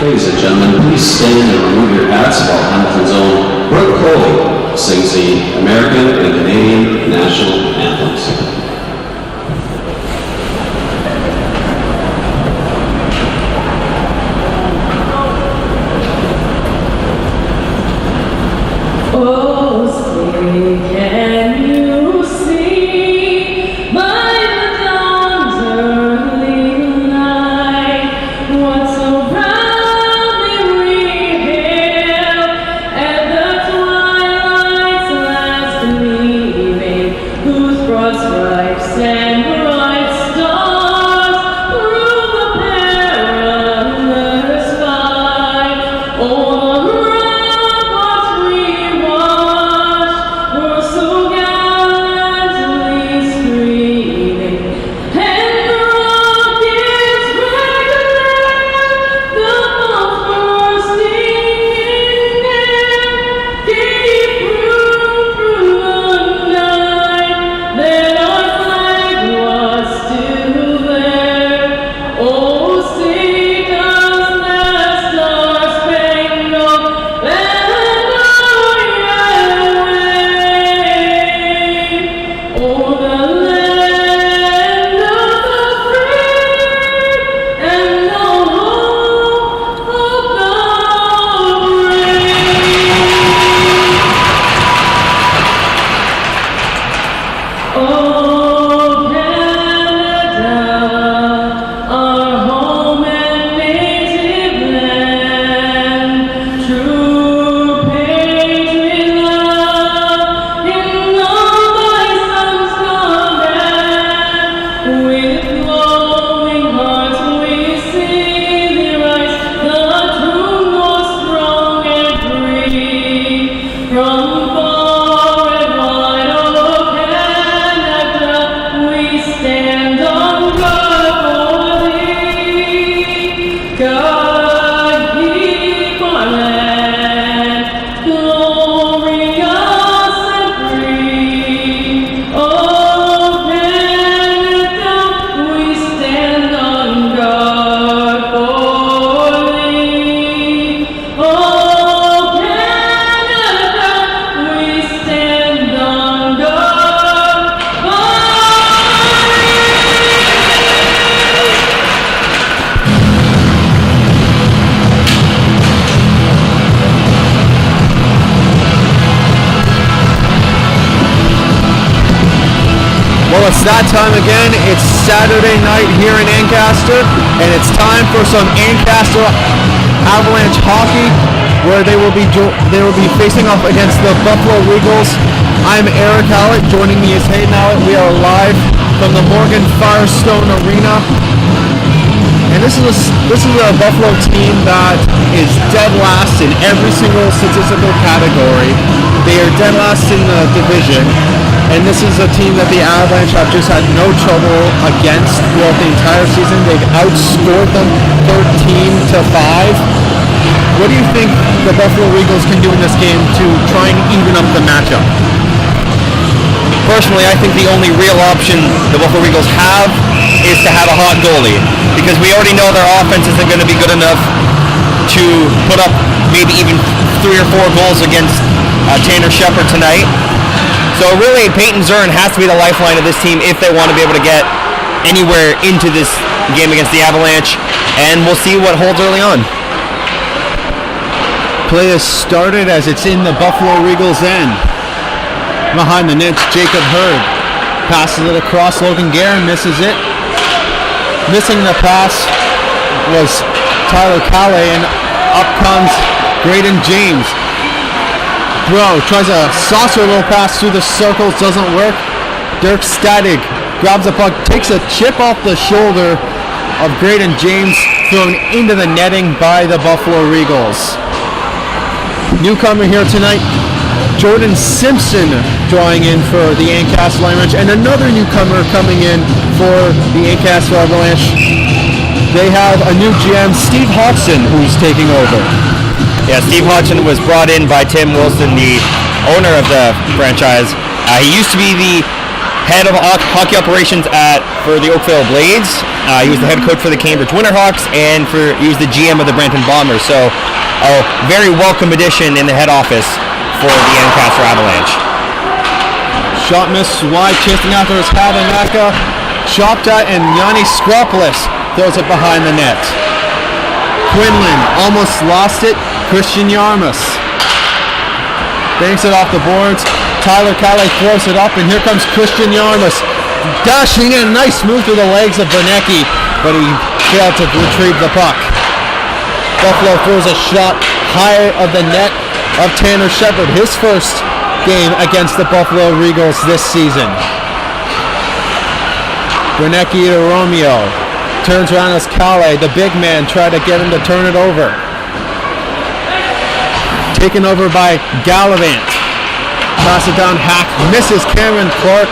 Ladies and gentlemen, please stand and remove your hats while Hamilton's own Brooke Coley sings the American and Canadian national anthems. It's that time again. It's Saturday night here in Ancaster, and it's time for some Ancaster Avalanche hockey, where they will be facing off against the Buffalo Regals. I'm Eric Hallett. Joining me is Hayden Hallett. We are live from the Morgan Firestone Arena, and this is a Buffalo team that is dead last in every single statistical category. They are dead last in the division. And this is a team that the Avalanche have just had no trouble against throughout the entire season. They've outscored them 13-5. What do you think the Buffalo Regals can do in this game to try and even up the matchup? Personally, I think the only real option the Buffalo Regals have is to have a hot goalie, because we already know their offense isn't going to be good enough to put up maybe even 3 or 4 goals against Tanner Shepard tonight. So really, Peyton Zern has to be the lifeline of this team if they want to be able to get anywhere into this game against the Avalanche, and we'll see what holds early on. Play has started as it's in the Buffalo Regals' end. Behind the nets, Jacob Hurd passes it across. Logan Guerin misses it. Missing the pass was Tyler Calais, and up comes Graydon James. Bro tries a saucer little pass through the circles, doesn't work. Dirk Stadig grabs the puck, takes a chip off the shoulder of Graydon James, thrown into the netting by the Buffalo Regals. Newcomer here tonight, Jordan Simpson, drawing in for the Ancaster Avalanche, and another newcomer coming in for the Ancaster Avalanche. They have a new GM, Steve Hodgson, who's taking over. Yeah, Steve Hodgson was brought in by Tim Wilson, the owner of the franchise. He used to be the head of hockey operations for the Oakville Blades. He was the head coach for the Cambridge Winterhawks, and he was the GM of the Brampton Bombers. So a very welcome addition in the head office for the Ancaster Avalanche. Shot missed wide, chasing after his Havanaka. Chopped at, and Yanni Skropoulos throws it behind the net. Quinlan almost lost it. Christian Yarmus banks it off the boards. Tyler Calais throws it up, and here comes Christian Yarmus dashing in. Nice move through the legs of Bernecki, but he failed to retrieve the puck. Buffalo throws a shot high of the net of Tanner Shepard, his first game against the Buffalo Regals this season. Bernecki to Romeo. Turns around as Calais, the big man, tried to get him to turn it over. Taken over by Gallivant. Pass it down, Hack misses Cameron Clark,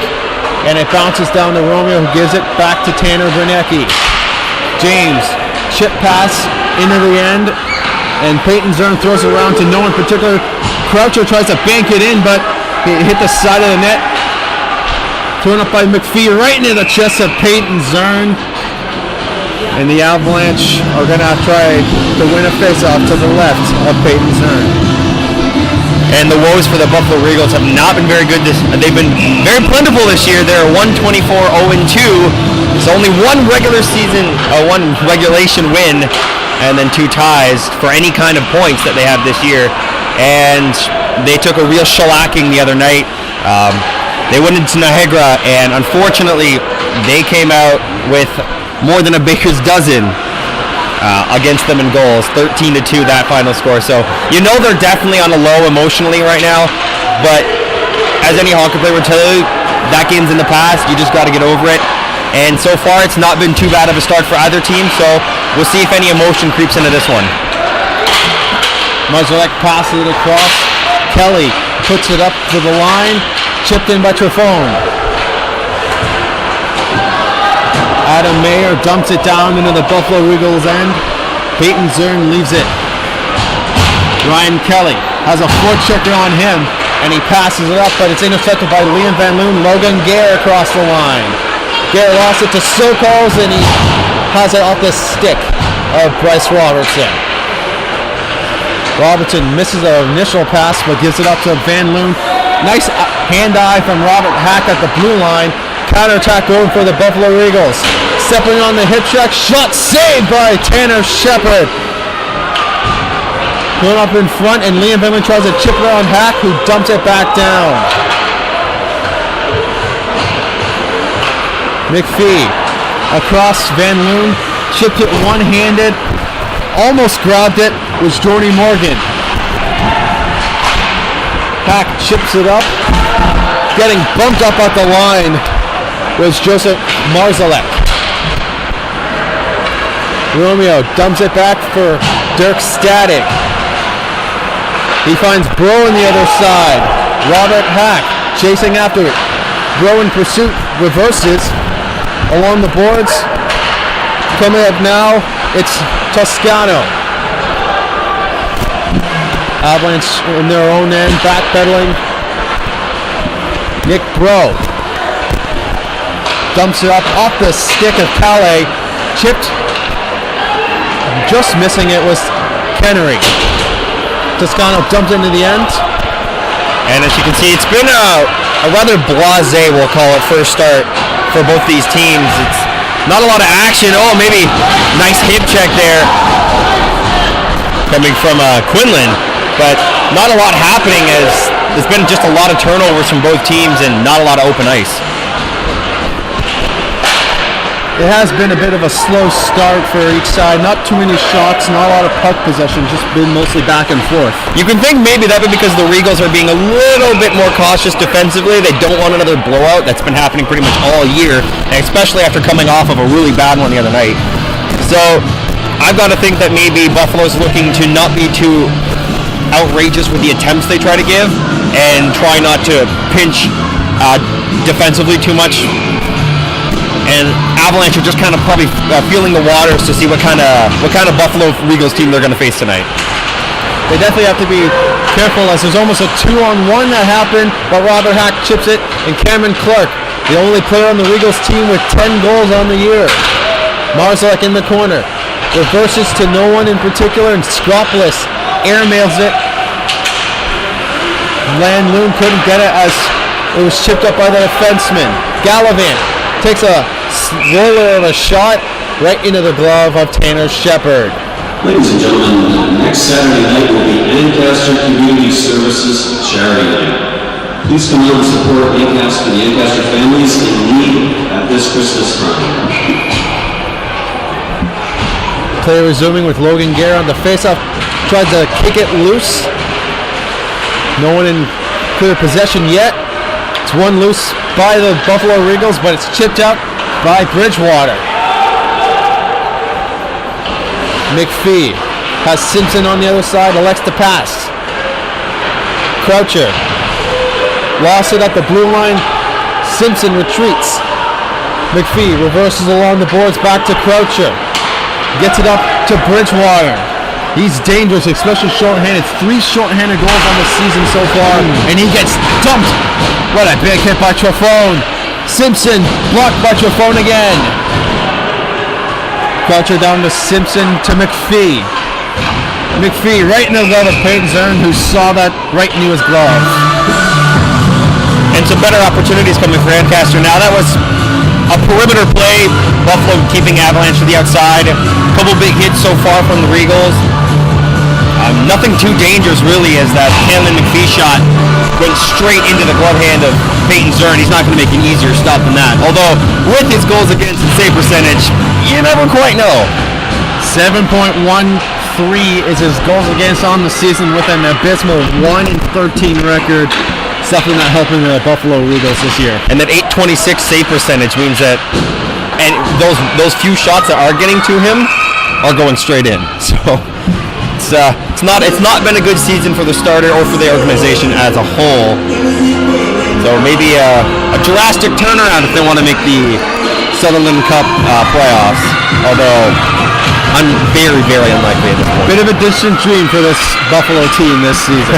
and it bounces down to Romeo, who gives it back to Tanner Bernecki. James, chip pass into the end, and Peyton Zern throws it around to no one in particular. Croucher tries to bank it in, but he hit the side of the net. Thrown up by McPhee right into the chest of Peyton Zern. And the Avalanche are going to try to win a face-off to the left of Peyton Zern. And the woes for the Buffalo Regals have not been very good. They've been very plentiful this year. They're 124-0-2. It's only one regulation win, and then 2 ties for any kind of points that they have this year. And they took a real shellacking the other night. They went into Niagara, and unfortunately, they came out with more than a baker's dozen against them in goals. 13-2, that final score. So you know they're definitely on a low emotionally right now. But as any hockey player would tell you, that game's in the past. You just got to get over it. And so far, it's not been too bad of a start for either team. So we'll see if any emotion creeps into this one. Mazurek passes it across. Kelly puts it up to the line. Chipped in by Trifone. Adam Mayer dumps it down into the Buffalo Regals end. Peyton Zern leaves it. Ryan Kelly has a forechecker on him, and he passes it up, but it's intercepted by Liam Van Loon. Logan Gare across the line. Gare lost it to Sokos, and he has it off the stick of Bryce Robertson. Robertson misses an initial pass, but gives it up to Van Loon. Nice hand-eye from Robert Hack at the blue line. Counterattack going for the Buffalo Regals. Stepping on the hip check. Shot saved by Tanner Shepard. Going up in front, and Liam Van Loon tries to chip it on Hack, who dumps it back down. McPhee across Van Loon. Chipped it one-handed. Almost grabbed it was Jordy Morgan. Hack chips it up. Getting bumped up at the line was Joseph Marzalek. Romeo dumps it back for Dirk Static. He finds Bro on the other side. Robert Hack chasing after it. Bro in pursuit reverses along the boards. Coming up now, it's Toscano. Avalanche in their own end, backpedaling. Nick Bro dumps it up off the stick of Calais. Chipped. Just missing it was Kennery. Toscano dumped into the end. And as you can see, it's been a rather blasé, we'll call it, first start for both these teams. It's not a lot of action. Oh, maybe nice hip check there coming from Quinlan. But not a lot happening, as there's been just a lot of turnovers from both teams and not a lot of open ice. It has been a bit of a slow start for each side. Not too many shots, not a lot of puck possession, just been mostly back and forth. You can think maybe that would be because the Regals are being a little bit more cautious defensively. They don't want another blowout. That's been happening pretty much all year, and especially after coming off of a really bad one the other night. So I've got to think that maybe Buffalo's looking to not be too outrageous with the attempts they try to give, and try not to pinch defensively too much. And Avalanche are just kind of probably feeling the waters to see what kind of Buffalo Regals team they're going to face tonight. They definitely have to be careful, as there's almost a 2-on-1 that happened, but Robert Hack chips it, and Cameron Clark The only player on the Regals team with 10 goals on the year. Marzak in the corner. Reverses to no one in particular, and Skropoulos airmails it. Loon couldn't get it as it was chipped up by the defenseman. Gallivan takes a roller of a shot right into the glove of Tanner Shepard. Ladies and gentlemen, next Saturday night will be Ancaster Community Services Charity Night. Please come out and support Ancaster, the Ancaster families in need at this Christmas time. Play resuming with Logan Gare on the faceoff. Tried to kick it loose. No one in clear possession yet. It's one loose by the Buffalo Regals, but it's chipped out by Bridgewater. McPhee has Simpson on the other side, elects to pass. Croucher lost it at the blue line. Simpson retreats. McPhee reverses along the boards back to Croucher. Gets it up to Bridgewater. He's dangerous, especially short-handed. 3 short-handed goals on the season so far, and he gets dumped. What a big hit by Trefone. Simpson blocked by Trefone again. Croucher down to Simpson to McPhee. McPhee right in the glove of Peyton Zern, who saw that right into his glove. And some better opportunities coming for Ancaster now. That was a perimeter play. Buffalo keeping Avalanche to the outside. A couple big hits so far from the Regals. Nothing too dangerous really, as that Hanlon McPhee shot went straight into the glove hand of Peyton Zern. He's not going to make an easier stop than that. Although with his goals against and save percentage, you never quite know. 7.13 is his goals against on the season with an abysmal 1-13 record. It's definitely not helping the Buffalo Regals this year. And that 826 save percentage means that, and those few shots that are getting to him are going straight in. So it's not been a good season for the starter or for the organization as a whole. So maybe a drastic turnaround if they want to make the Sutherland Cup playoffs. Although I'm very, very unlikely at this point. Bit of a distant dream for this Buffalo team this season.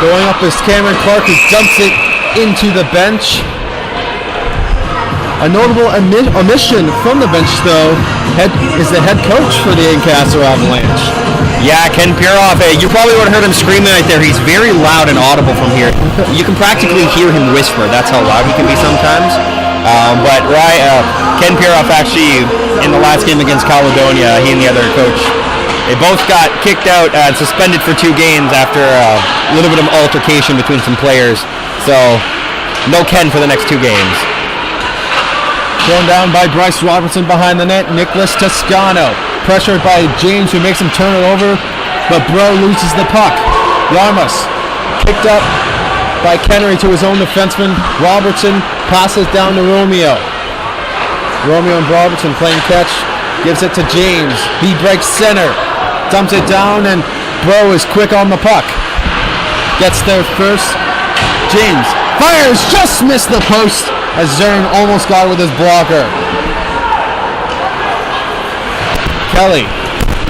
Going up is Cameron Clark, who dumps it into the bench. A notable omission from the bench, though, is the head coach for the Ancaster Avalanche. Yeah, Ken Piroff. You probably would have heard him screaming right there. He's very loud and audible from here. You can practically hear him whisper. That's how loud he can be sometimes. But Ken Piroff actually, in the last game against Caledonia, he and the other coach, they both got kicked out and suspended for 2 games after a little bit of altercation between some players. So, no Ken for the next 2 games. Thrown down by Bryce Robertson behind the net. Nicholas Toscano pressured by James, who makes him turn it over, but Bro loses the puck. Yarmus kicked up by Kennery to his own defenseman. Robertson passes down to Romeo. Romeo and Robertson playing catch. Gives it to James. He breaks center. Dumps it down, and Bro is quick on the puck. Gets there first. James fires, just missed the post as Zern almost got with his blocker. Kelly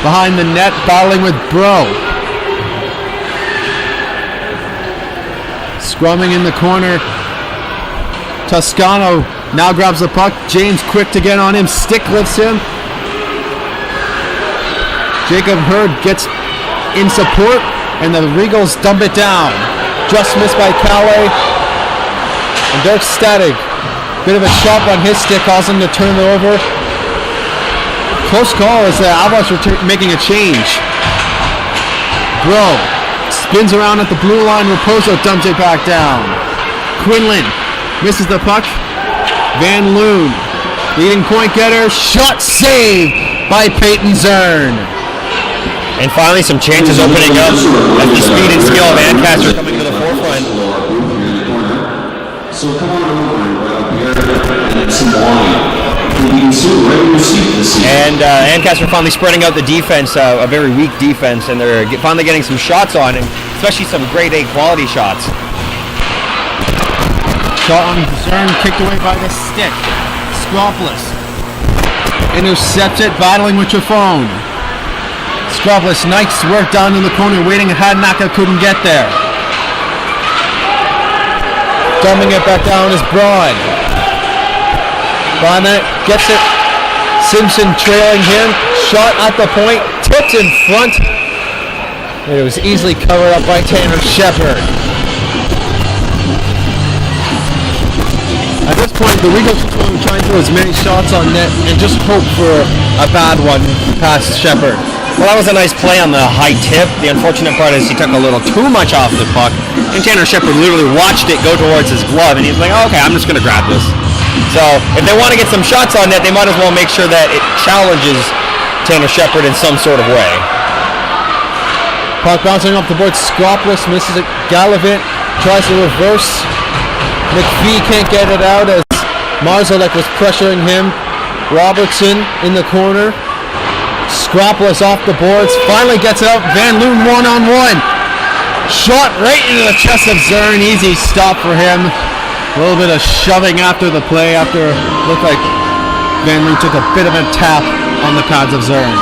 behind the net, battling with Bro. Scrumming in the corner. Toscano now grabs the puck. James quick to get on him. Stick lifts him. Jacob Hurd gets in support, and the Regals dump it down. Just missed by Calais. And Dirk Static, bit of a chop on his stick, causing him to turn it over. Close call as the Avalanche are making a change. Bro spins around at the blue line. Raposo dumps it back down. Quinlan misses the puck. Van Loon, leading point getter, shot saved by Peyton Zern. And finally, some chances opening up as the speed and skill of Ancaster coming to the forefront. So come on over and grab a beer and some wine. You can soon right in your seat this season. And Ancaster finally spreading out the defense, a very weak defense, and they're finally getting some shots on him, especially some grade A quality shots. Shot on Zern, kicked away by the stick. Skropoulos intercepts it, battling with Trefone. Skropoulos, nice work down in the corner, waiting. Hadnaka couldn't get there. Dumbing it back down is Braun. Braun gets it. Simpson trailing him. Shot at the point. Tipped in front. And it was easily covered up by Tanner Shepard. At this point, the Regals just want to try and throw as many shots on net and just hope for a bad one past Shepard. Well, that was a nice play on the high tip. The unfortunate part is he took a little too much off the puck, and Tanner Shepard literally watched it go towards his glove, and he's like, oh, okay, I'm just going to grab this. So if they want to get some shots on net, they might as well make sure that it challenges Tanner Shepard in some sort of way. Puck bouncing off the board. Skoplis misses it. Gallivant tries to reverse. McPhee can't get it out as Marzalek was pressuring him. Robertson in the corner. Skoplis off the boards. Finally gets it out. Van Loon one-on-one. Shot right into the chest of Zern. Easy stop for him. A little bit of shoving after the play. After it looked like Van Loon took a bit of a tap on the pads of Zern.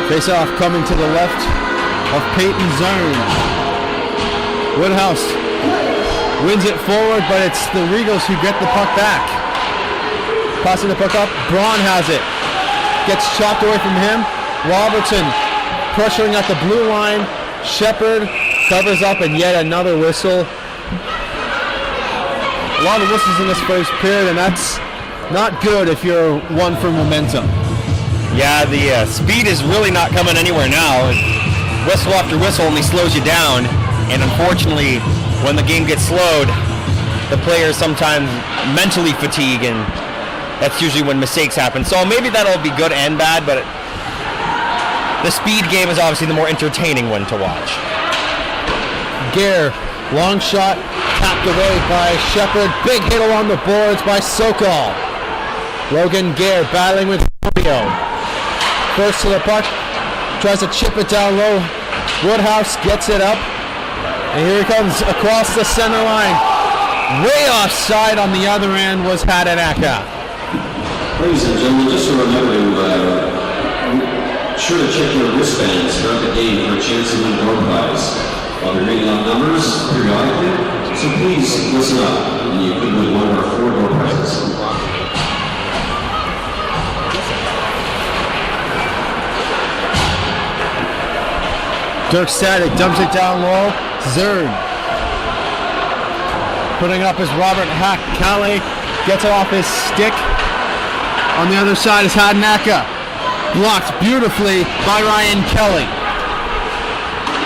Face-off coming to the left of Peyton Zern. Woodhouse wins it forward, but it's the Regals who get the puck back. Passing the puck up, Braun has it. Gets chopped away from him. Robertson pressuring at the blue line. Shepard covers up, and yet another whistle. A lot of whistles in this first period, and that's not good if you're one for momentum. Yeah, the speed is really not coming anywhere now. Whistle after whistle only slows you down, and unfortunately, when the game gets slowed, the players sometimes mentally fatigue, and that's usually when mistakes happen. So maybe that'll be good and bad, but the speed game is obviously the more entertaining one to watch. Gare, long shot, tapped away by Shepard. Big hit along the boards by Sokol. Logan Gare battling with Romeo. First to the puck, tries to chip it down low. Woodhouse gets it up. And here he comes across the center line. Way offside on the other end was Hadanaka. Ladies and gentlemen, just a reminder, sure to check your wristbands throughout the game for a chance to win door prize. I'll be reading out numbers periodically, so please listen up, and you could win one of our 4 door prizes. Dirk Static dumps it down low. Zern putting up is Robert Hack. Calais gets it off his stick. On the other side is Hadanaka. Blocked beautifully by Ryan Kelly.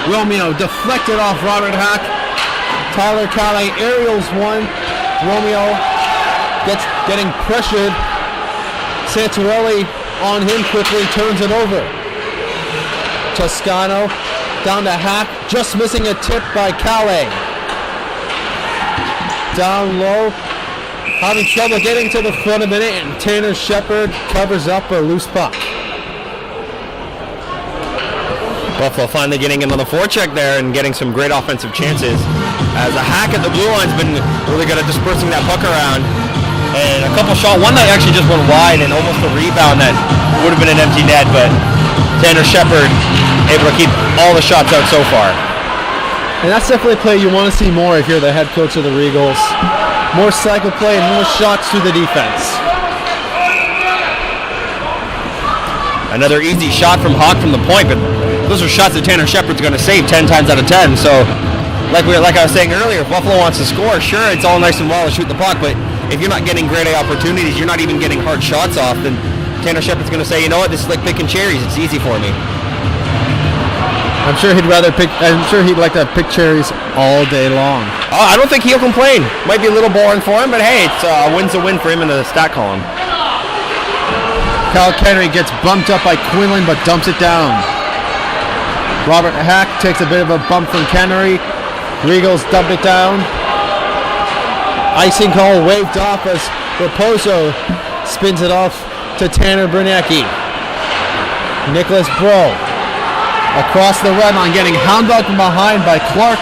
Romeo deflected off Robert Hack. Tyler Calais aerials one. Romeo getting pressured. Santorelli on him quickly, turns it over. Toscano down to Hack, just missing a tip by Calais. Down low, having trouble getting to the front of it, and Tanner Shepard covers up a loose puck. Buffalo finally getting in on the forecheck there and getting some great offensive chances. As a Hack at the blue line's been really good at dispersing that puck around. And a couple shot, one that actually just went wide and almost a rebound that would have been an empty net, but Tanner Shepard able to keep all the shots out so far. And that's definitely a play you want to see more if you're the head coach of the Regals. More cycle play and more shots to the defense. Another easy shot from Hawk from the point, but those are shots that Tanner Shepard's going to save 10 times out of 10. So, like I was saying earlier, if Buffalo wants to score, sure, it's all nice and well to shoot the puck, but if you're not getting grade A opportunities, you're not even getting hard shots off, then Tanner Shepard's going to say, you know what, this is like picking cherries. It's easy for me. I'm sure he'd like to pick cherries all day long. Oh, I don't think he'll complain. Might be a little boring for him, but hey, it's a win's a win for him in the stat column. Kyle Kennery gets bumped up by Quinlan, but dumps it down. Robert Hack takes a bit of a bump from Kennery. Regals dump it down. Icing call waved off as Raposo spins it off to Tanner Bernacki. Nicholas Bro across the red line, getting hound-dogged from behind by Clark.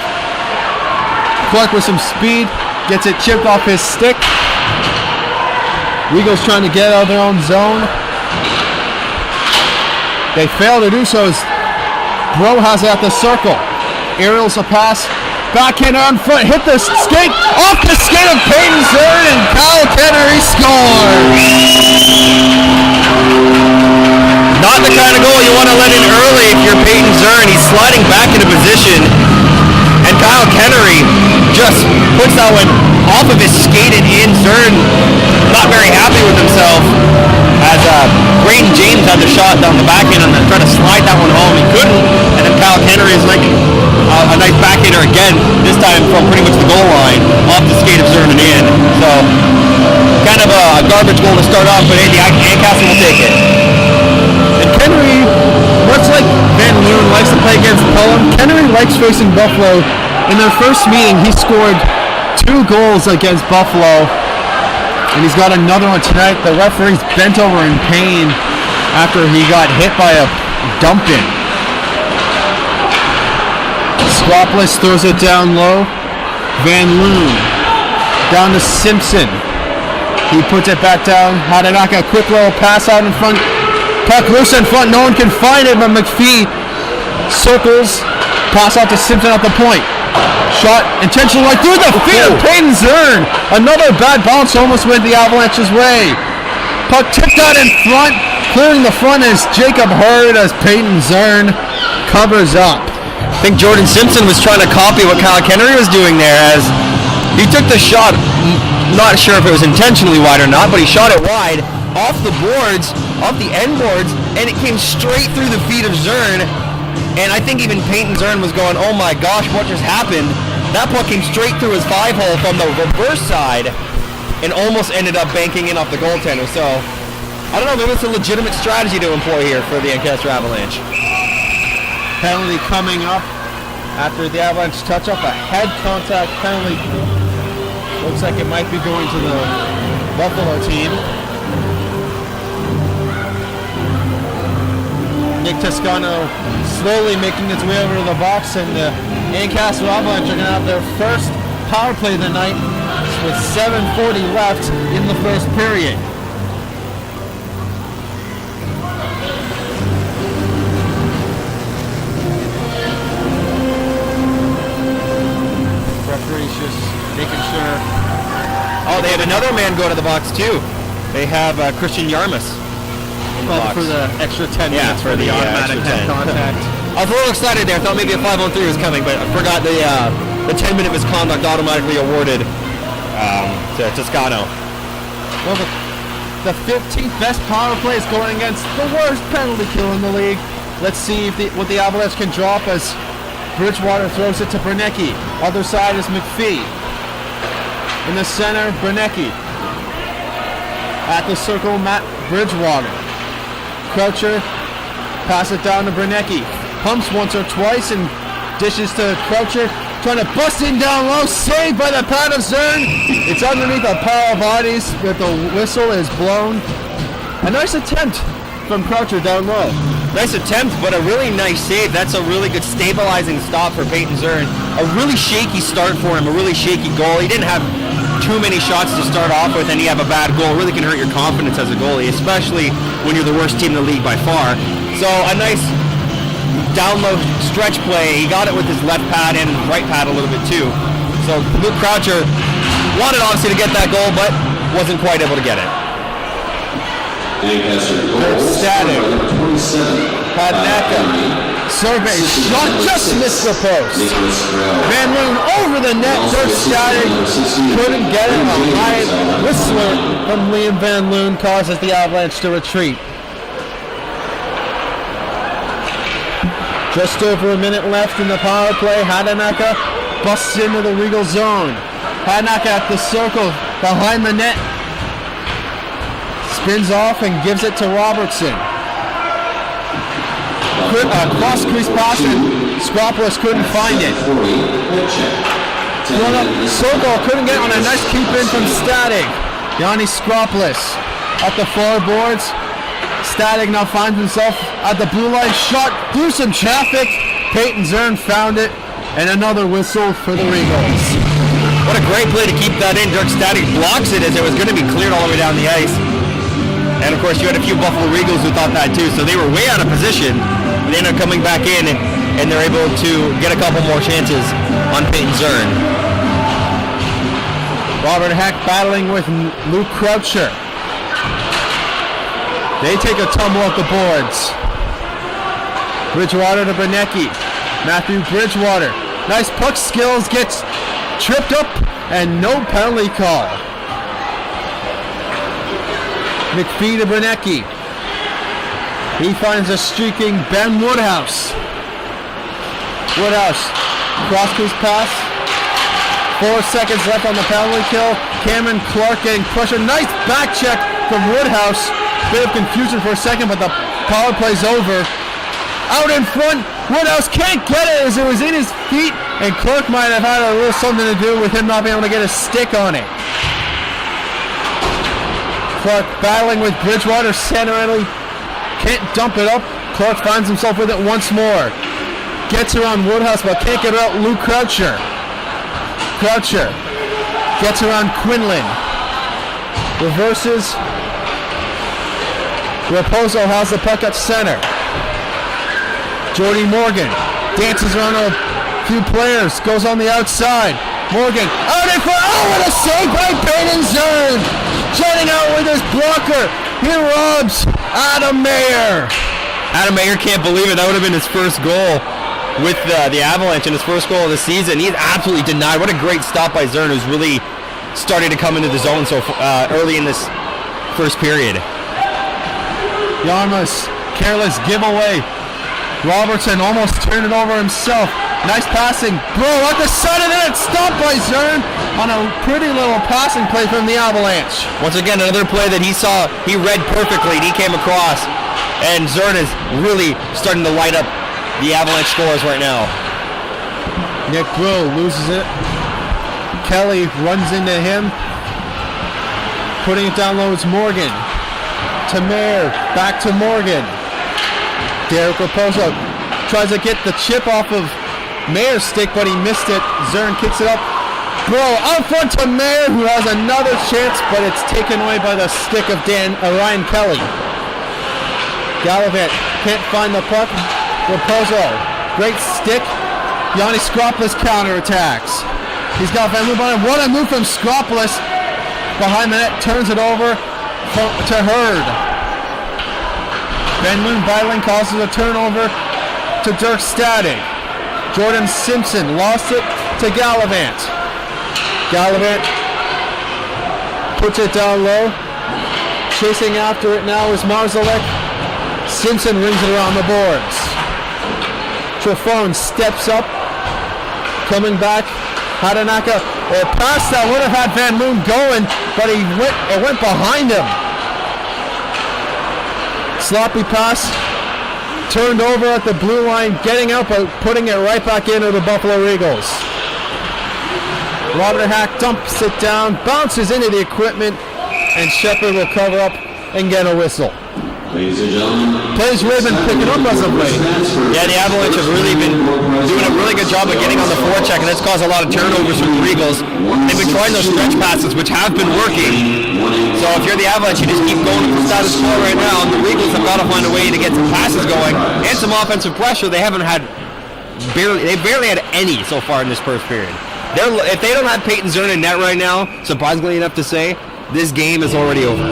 Clark with some speed, gets it chipped off his stick. Regals trying to get out of their own zone. They fail to do so as Bro has it at the circle. Aerials a pass. Backhand on foot. Hit the skate. Off the skate of Peyton Zern, and Kyle Kennery scores. Not the kind of goal you want to let in early if you're Peyton Zern. He's sliding back into position, and Kyle Kennery just puts that one off of his skate and in. Zern not very happy with himself as Braden James had the shot down the backhand and trying to slide that one home. He couldn't, and then Kyle Kennery is like a nice backhander again, this time from pretty much the goal line, off the skate of Zern and in. So kind of a garbage goal to start off, but hey, the Ancaster will take it. And Kennery, much like Van Loon likes to play against Pelham, Kennery likes facing Buffalo. In their first meeting, he scored 2 goals against Buffalo, and he's got another one tonight. The referee's bent over in pain after he got hit by a dump-in. Skoplis throws it down low. Van Loon down to Simpson. He puts it back down. Hadanaka, quick little pass out in front. Puck loose in front. No one can find it, but McPhee circles. Pass out to Simpson at the point. Shot intentional right through the feet of Peyton Zern. Another bad bounce almost went the Avalanche's way. Puck tipped out in front. Clearing the front is Jacob Hurd as Peyton Zern covers up. I think Jordan Simpson was trying to copy what Kyle Kennery was doing there as he took the shot, not sure if it was intentionally wide or not, but he shot it wide off the boards, off the end boards, and it came straight through the feet of Zern. And I think even Peyton Zern was going, oh my gosh, what just happened? That puck came straight through his 5-hole from the reverse side and almost ended up banking in off the goaltender. So, I don't know, maybe it's a legitimate strategy to employ here for the Ancaster Avalanche. Penalty coming up after the Avalanche touch up. A head contact penalty. Looks like it might be going to the Buffalo team. Nick Toscano slowly making its way over to the box, and the Ancaster Avalanche are going to have their first power play of the night with 7:40 left in the first period. Referee's just making sure. Oh, they have another man go to the box too. They have Christian Yarmus. For the extra 10 minutes for the automatic head contact. I was a little excited there. I thought maybe a 5-on-3 was coming, but I forgot the 10-minute misconduct automatically awarded to Toscano. Well, the 15th best power play is going against the worst penalty kill in the league. Let's see if what the Avalanche can drop as Bridgewater throws it to Bernecki. Other side is McPhee. In the center, Bernecki. At the circle, Matt Bridgewater. Croucher, pass it down to Bernecki. Pumps once or twice and dishes to Croucher. Trying to bust in down low. Saved by the pad of Zern. It's underneath a pile of bodies, but the whistle is blown. A nice attempt from Croucher down low. Nice attempt, but a really nice save. That's a really good stabilizing stop for Peyton Zern. A really shaky start for him, a really shaky goal. He didn't have too many shots to start off with, and you have a bad goal. It really can hurt your confidence as a goalie, especially when you're the worst team in the league by far. So a nice down low stretch play. He got it with his left pad and right pad a little bit too. So Luke Croucher wanted obviously to get that goal, but wasn't quite able to get it. Static. Padnaka. Survey. Shot just missed the post. Van Loon over the net. Dirk Static couldn't get it. A high whistler from Liam Van Loon causes the Avalanche to retreat. Just over a minute left in the power play. Hadanaka busts into the Regal zone. Hadanaka at the circle behind the net. Spins off and gives it to Robertson. Cross crease pass and Skoplis couldn't find it. Thrown up circle, couldn't get on a nice keep in from Static. Yanni Skoplis at the far boards. Static now finds himself at the blue line, shot through some traffic. Peyton Zern found it, and another whistle for the Regals. What a great play to keep that in. Dirk Static blocks it as it was going to be cleared all the way down the ice. And of course, you had a few Buffalo Regals who thought that too, so they were way out of position. They ended up coming back in, and they're able to get a couple more chances on Peyton Zern. Robert Hack battling with Luke Croucher. They take a tumble off the boards. Bridgewater to Bernecki. Matthew Bridgewater. Nice puck skills, gets tripped up, and no penalty call. McPhee to Bernecki. He finds a streaking Ben Woodhouse. Woodhouse, cross-crease pass. 4 seconds left on the penalty kill. Cameron Clark getting pressured. Nice back check from Woodhouse. Bit of confusion for a second, but the power play's over. Out in front, Woodhouse can't get it as it was in his feet, and Clark might have had a little something to do with him not being able to get a stick on it. Clark battling with Bridgewater centrally. Can't dump it up. Clark finds himself with it once more. Gets around Woodhouse, but can't get it out. Luke Croucher. Croucher gets around Quinlan. Reverses. Raposo has the puck at center. Jordy Morgan dances around a few players. Goes on the outside. Morgan out in front. Oh, what a save by Peyton Zern. Jetting out with his blocker. He robs Adam Mayer. Adam Mayer can't believe it. That would have been his first goal with the Avalanche and his first goal of the season. He's absolutely denied. What a great stop by Zern, who's really starting to come into the zone so early in this first period. Yarmus, careless giveaway. Robertson almost turned it over himself. Nice passing. Bro, at the side of the net, stopped by Zern on a pretty little passing play from the Avalanche. Once again, another play that he saw, he read perfectly, and he came across. And Zern is really starting to light up the Avalanche scores right now. Nick Brew loses it. Kelly runs into him. Putting it down low is Morgan. To Mayer. Back to Morgan. Derek Raposo tries to get the chip off of Mayer's stick, but he missed it. Zern kicks it up. Bro, out front to Mayer, who has another chance, but it's taken away by the stick of Ryan Kelly. Gallivant can't find the puck. Raposo, great stick. Yanni Skropoulos counterattacks. He's got Van Loop on him. What a move from Skropoulos. Behind the net, turns it over to Hurd. Ben Loon battling, causes a turnover to Dirk Static. Jordan Simpson lost it to Gallivant. Gallivant puts it down low. Chasing after it now is Marzalek. Simpson rings it around the boards. Trefone steps up. Coming back. Hadanaka. A pass that would have had Van Loon going, but it went behind him. Sloppy pass. Turned over at the blue line, getting out, but putting it right back into the Buffalo Regals. Robert Hack dumps it down, bounces into the equipment, and Shepard will cover up and get a whistle. Ladies and gentlemen, Plays Raven picking up as of late. Yeah, the Avalanche have really been doing a really good job of getting on the forecheck, and that's caused a lot of turnovers for the Regals. They've been trying those stretch passes, which have been working. So if you're the Avalanche, you just keep going with the status quo right now, and the Regals have got to find a way to get some passes going and some offensive pressure. They barely had any so far in this first period. If they don't have Peyton Zern in net right now, surprisingly enough to say, this game is already over.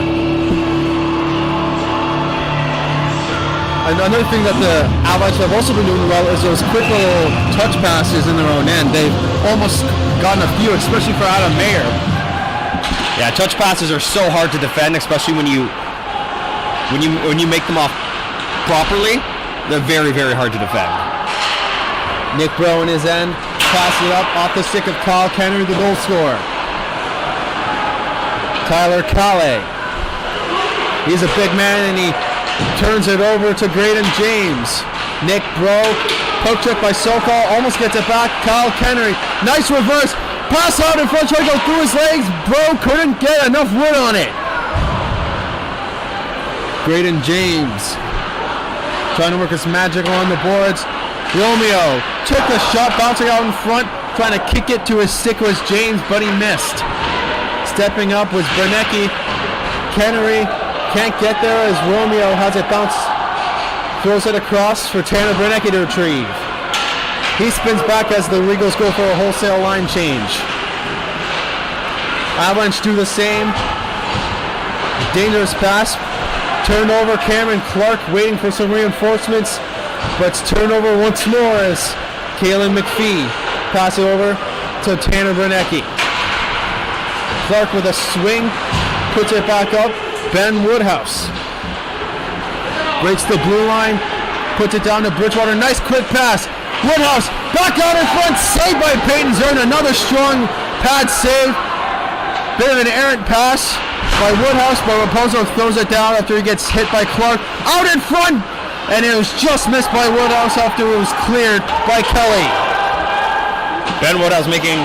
Another thing that the Avalanche have also been doing well is those quick little touch passes in their own end. They've almost gotten a few, especially for Adam Mayer. Yeah, touch passes are so hard to defend, especially when you make them off properly. They're very, very hard to defend. Nick Bro in his end, passes it up off the stick of Kyle Kennery, the goal scorer. Tyler Kale. He's a big man, and he turns it over to Graydon James. Nick Bro, poke check by Sokol, almost gets it back. Kyle Kennery, nice reverse. Pass out in front, trying to go through his legs. Bro couldn't get enough wood on it. Graydon James trying to work his magic on the boards. Romeo took the shot, bouncing out in front. trying to kick it to his stick was James, but he missed. Stepping up was Bernecki. Kennery can't get there as Romeo has it bounce. Throws it across for Tanner Bernecki to retrieve. He spins back as the Regals go for a wholesale line change. Avalanche do the same. Dangerous pass. Turnover, Cameron Clark waiting for some reinforcements, but it's turnover once more as Kalen McPhee passes over to Tanner Bernecki. Clark with a swing, puts it back up. Ben Woodhouse breaks the blue line, puts it down to Bridgewater. Nice quick pass. Woodhouse back out in front, saved by Peyton Zern. Another strong pad save. Bit of an errant pass by Woodhouse, but Raposo throws it down after he gets hit by Clark. Out in front, and it was just missed by Woodhouse after it was cleared by Kelly. Ben Woodhouse making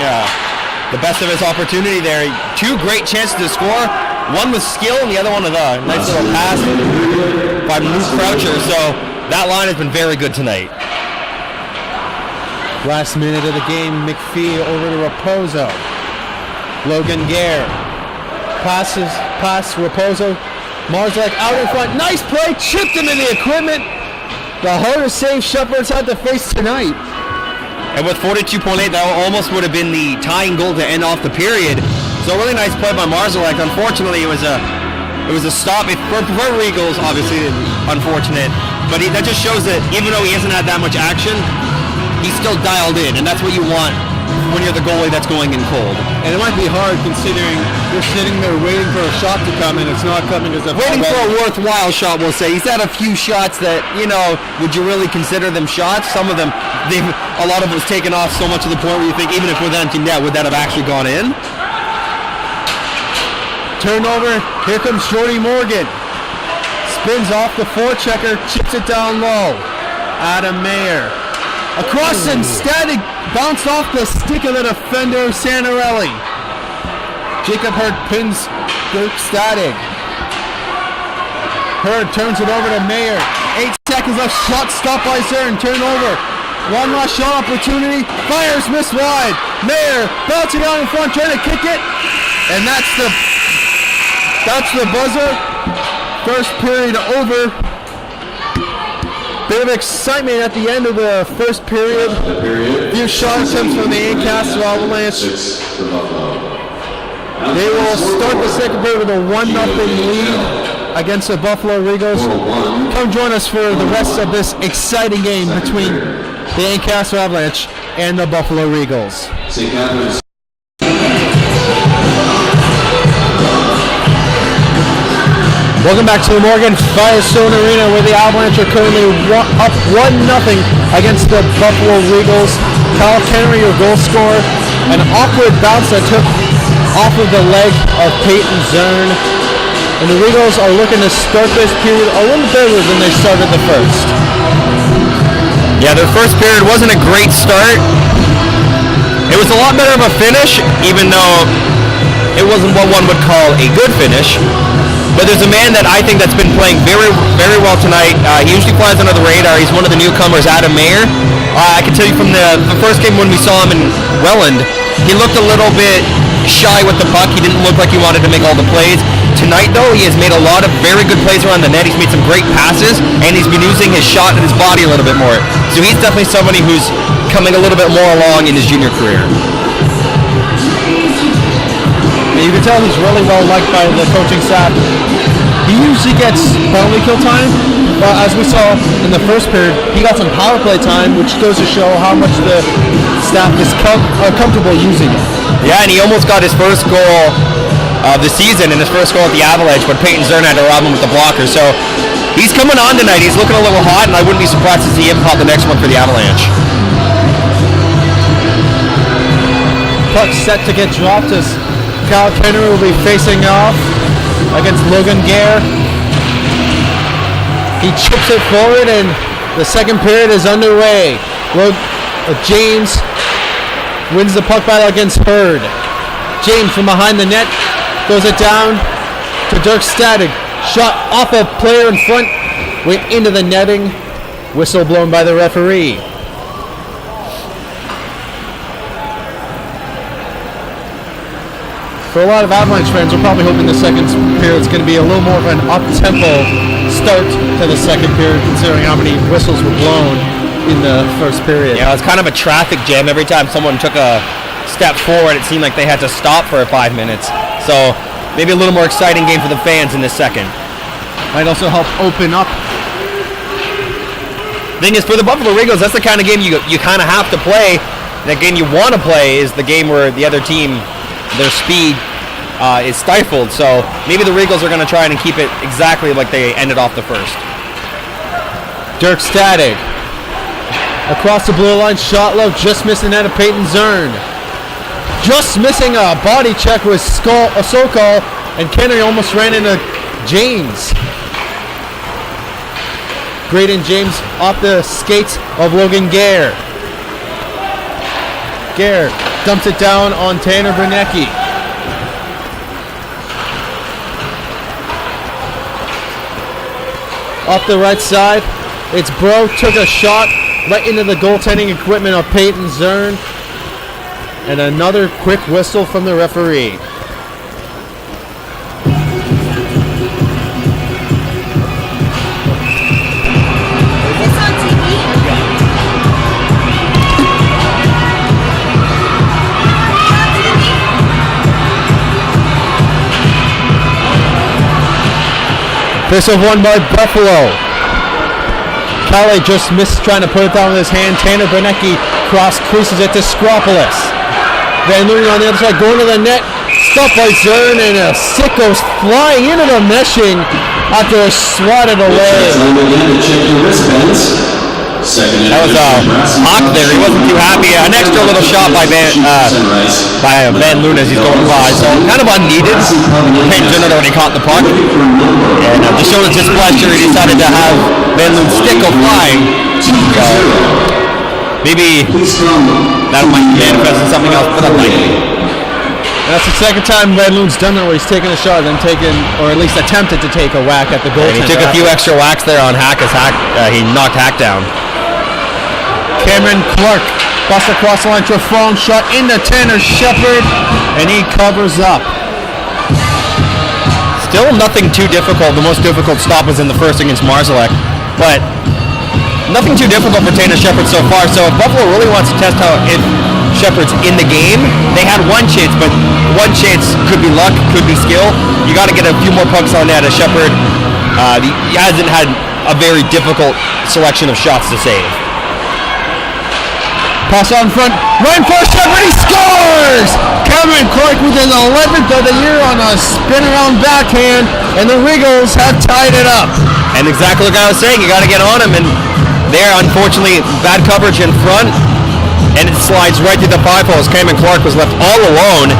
the best of his opportunity there. Two great chances to score. One with skill and the other one with a nice little pass by Luke Croucher. So that line has been very good tonight. Last minute of the game, McPhee over to Raposo. Logan Gare pass Raposo. Marzak out in front. Nice play, chipped him in the equipment. The hardest save Shepherd's had to face tonight. And with 42.8, that almost would have been the tying goal to end off the period. So a really nice play by Marzalek. Unfortunately, it was a stop. For Regals, obviously unfortunate, but that just shows that even though he hasn't had that much action, he's still dialed in, and that's what you want when you're the goalie that's going in cold. And it might be hard considering you're sitting there waiting for a shot to come and it's not coming as a waiting for a worthwhile shot, we'll say. He's had a few shots that, would you really consider them shots? Some of them, a lot of it was taken off so much to the point where you think even if with empty net, would that have actually gone in? Turnover, here comes Jordy Morgan. Spins off the forechecker, chips it down low. Adam Mayer. Across instead, it bounced off the stick of the defender, Santarelli. Jacob Hurd pins Dirk Stadig. Hurd turns it over to Mayer. 8 seconds left, shot stopped by Zern, turnover. One last shot opportunity, fires, miss wide. Mayer bouncing out in front, trying to kick it. And that's the buzzer. First period over. Bit of excitement at the end of the first period. Few shot attempts from the Ancaster Avalanche. They will start the second period with a 1-0 lead against the Buffalo Regals. Come join us for the rest of this exciting game between the Ancaster Avalanche and the Buffalo Regals. Welcome back to the Morgan Firestone Arena, where the Avalanche are currently up 1-0 against the Buffalo Regals. Kyle Kennery, your goal scorer. An awkward bounce that took off of the leg of Peyton Zern. And the Regals are looking to start this period a little better than they started the first. Yeah, their first period wasn't a great start. It was a lot better of a finish, even though it wasn't what one would call a good finish. But there's a man that I think that's been playing very, very well tonight. He usually flies under the radar. He's one of the newcomers, Adam Mayer. I can tell you from the first game when we saw him in Welland, he looked a little bit shy with the puck. He didn't look like he wanted to make all the plays. Tonight, though, he has made a lot of very good plays around the net. He's made some great passes, and he's been using his shot and his body a little bit more. So he's definitely somebody who's coming a little bit more along in his junior career. You can tell he's really well liked by the coaching staff. He usually gets penalty kill time, but as we saw in the first period, he got some power play time, which goes to show how much the staff is comfortable using it. Yeah, and he almost got his first goal of the season and his first goal at the Avalanche, but Peyton Zern had to rob him with the blocker. So he's coming on tonight. He's looking a little hot, and I wouldn't be surprised to see him pop the next one for the Avalanche. Puck set to get dropped as Kyle Kennery will be facing off against Logan Gare. He chips it forward and the second period is underway. James wins the puck battle against Hurd. James from behind the net throws it down to Dirk Stadig. Shot off a player in front, went into the netting. Whistle blown by the referee. For a lot of Avalanche fans, we're probably hoping the second period is going to be a little more of an up-tempo start to the second period, considering how many whistles were blown in the first period. Yeah, it was kind of a traffic jam. Every time someone took a step forward, it seemed like they had to stop for 5 minutes. So maybe a little more exciting game for the fans in this second. Might also help open up. Thing is, for the Buffalo Regals, that's the kind of game you kind of have to play. The game you want to play is the game where the other team, their speed is stifled. So maybe the Regals are going to try and keep it exactly like they ended off the first. Dirk Stadig. Across the blue line, shot low, just missing that of Peyton Zern. Just missing a body check with Sokol, and Kennedy almost ran into James. Graydon James off the skates of Logan Gare. Gare dumps it down on Tanner Bernecki. Off the right side, it's Bro, took a shot right into the goaltending equipment of Peyton Zern. And another quick whistle from the referee. Face-off won by Buffalo. Calais just missed trying to put it down with his hand. Tanner Bernecki cross creases it to Skropolis. Van Loon on the other side going to the net. Stopped by Zern, and a stick goes flying into the meshing after it's swatted away. That was Hawk there. He wasn't too happy. An extra little shot by Van Loon as he's going by. So kind of unneeded. Peyton Zern had already caught the puck. And to show his displeasure, he decided to have Van Loon's stick go flying. Maybe that might manifest in something else for that night. That's the second time Van Loon's done that where he's taken a shot and then taken, or at least attempted to take a whack at the goaltender. He took a few extra whacks there on Hack as he knocked Hack down. Cameron Clark busts across the line to a phone shot into Tanner Shepard, and he covers up. Still nothing too difficult. The most difficult stop was in the first against Marzalek, but nothing too difficult for Tanner Shepard so far. So if Buffalo really wants to test how if Shepard's in the game, they had one chance, but one chance could be luck, could be skill. You got to get a few more pucks on that as Shepard. He hasn't had a very difficult selection of shots to save. Pass out in front, right for Shepard, he scores! Cameron Clark with his 11th of the year on a spin-around backhand, and the Regals have tied it up. And exactly like I was saying, you got to get on him, and there, unfortunately, bad coverage in front, and it slides right through the 5 holes. Cameron Clark was left all alone,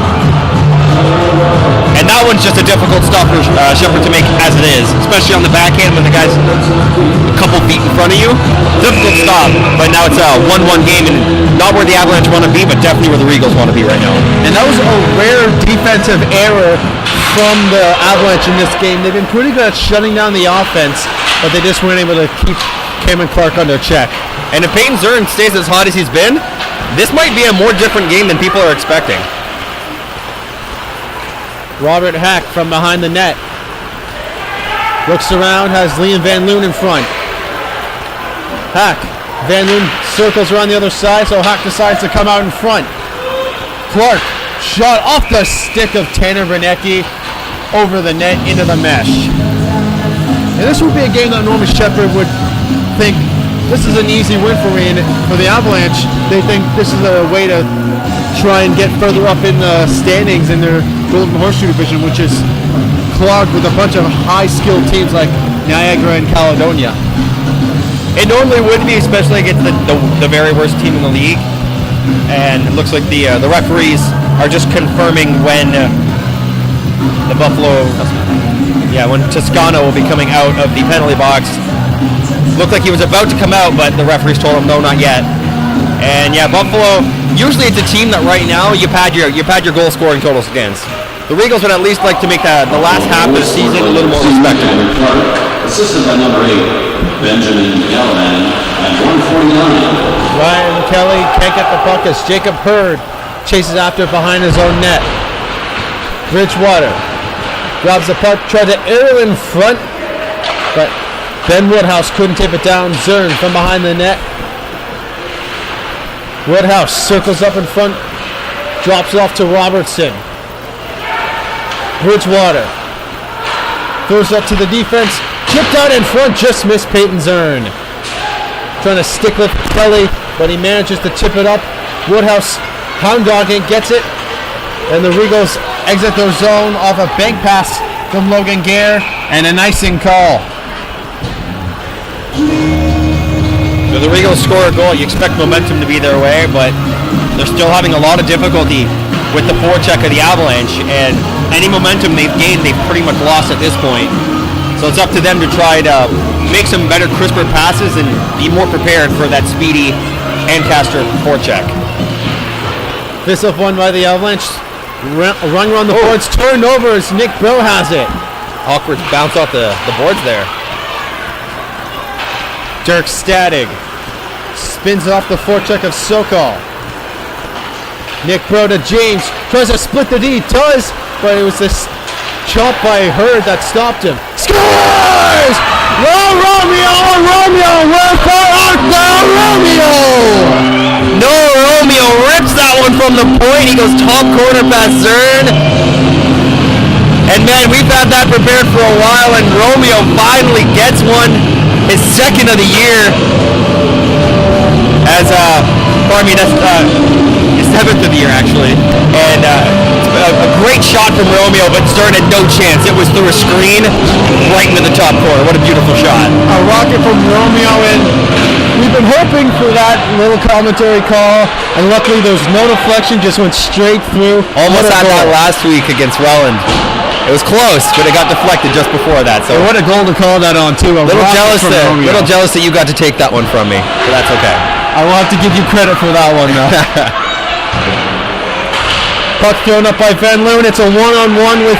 and that one's just a difficult stop for Shepard to make as it is, especially on the backhand when the guy's a couple feet in front of you. Difficult stop, but now it's a 1-1 game, and not where the Avalanche want to be, but definitely where the Regals want to be right now. And that was a rare defensive error from the Avalanche in this game. They've been pretty good at shutting down the offense, but they just weren't able to keep Cameron Clark under check. And if Peyton Zern stays as hot as he's been, this might be a more different game than people are expecting. Robert Hack from behind the net. Looks around, has Liam Van Loon in front. Hack. Van Loon circles around the other side, so Hack decides to come out in front. Clark, shot off the stick of Tanner Bernecki over the net into the mesh. And this would be a game that Norman Shepard would think, this is an easy win for me, and for the Avalanche, they think this is a way to try and get further up in the standings in their Golden Horseshoe division, which is clogged with a bunch of high-skilled teams like Niagara and Caledonia. It normally would be, especially against the very worst team in the league. And it looks like the referees are just confirming when when Toscano will be coming out of the penalty box. Looked like he was about to come out, but the referees told him no, not yet. And yeah, Buffalo, usually it's a team that right now you pad your goal scoring totals against. The Regals would at least like to make the last half of the season a little more respectable. Assisted by number 8, Benjamin Gallman, at 149. Ryan Kelly can't get the puck as Jacob Hurd chases after behind his own net. Bridgewater grabs the puck, tried to arrow in front, but Ben Woodhouse couldn't tip it down. Zern from behind the net. Woodhouse circles up in front, drops it off to Robertson. Bridgewater throws it up to the defense, chipped out in front, just missed Peyton Zern. Trying to stick with Kelly, but he manages to tip it up. Woodhouse hound dogging, gets it, and the Regals exit their zone off a bank pass from Logan Gare and an icing call. So the Regals score a goal. You expect momentum to be their way, but they're still having a lot of difficulty with the forecheck of the Avalanche, and any momentum they've gained, they've pretty much lost at this point. So it's up to them to try to make some better, crisper passes and be more prepared for that speedy Ancaster forecheck. This up one by the Avalanche. Run around the boards, turned over as Nick Bro has it. Awkward bounce off the boards there. Dirk Stadig spins it off the forecheck of Sokol. Nick Bro to James, tries to split the D, does, but it was this chop by Hurd that stopped him. Scores! Romeo, where far art thou, Romeo? No, Romeo rips that one from the point. He goes top corner past Zern. And man, we've had that prepared for a while, and Romeo finally gets one, his second of the year. As that's his seventh of the year actually. And a great shot from Romeo, but Zern had no chance. It was through a screen right into the top corner. What a beautiful shot. A rocket from Romeo, and we've been hoping for that little commentary call, and luckily there's no deflection, just went straight through. Almost had that last week against Welland. It was close, but it got deflected just before that. So what a goal to call that on too. Little jealous that you got to take that one from me, but that's okay. I will have to give you credit for that one though. Puck thrown up by Van Loon. It's a one-on-one with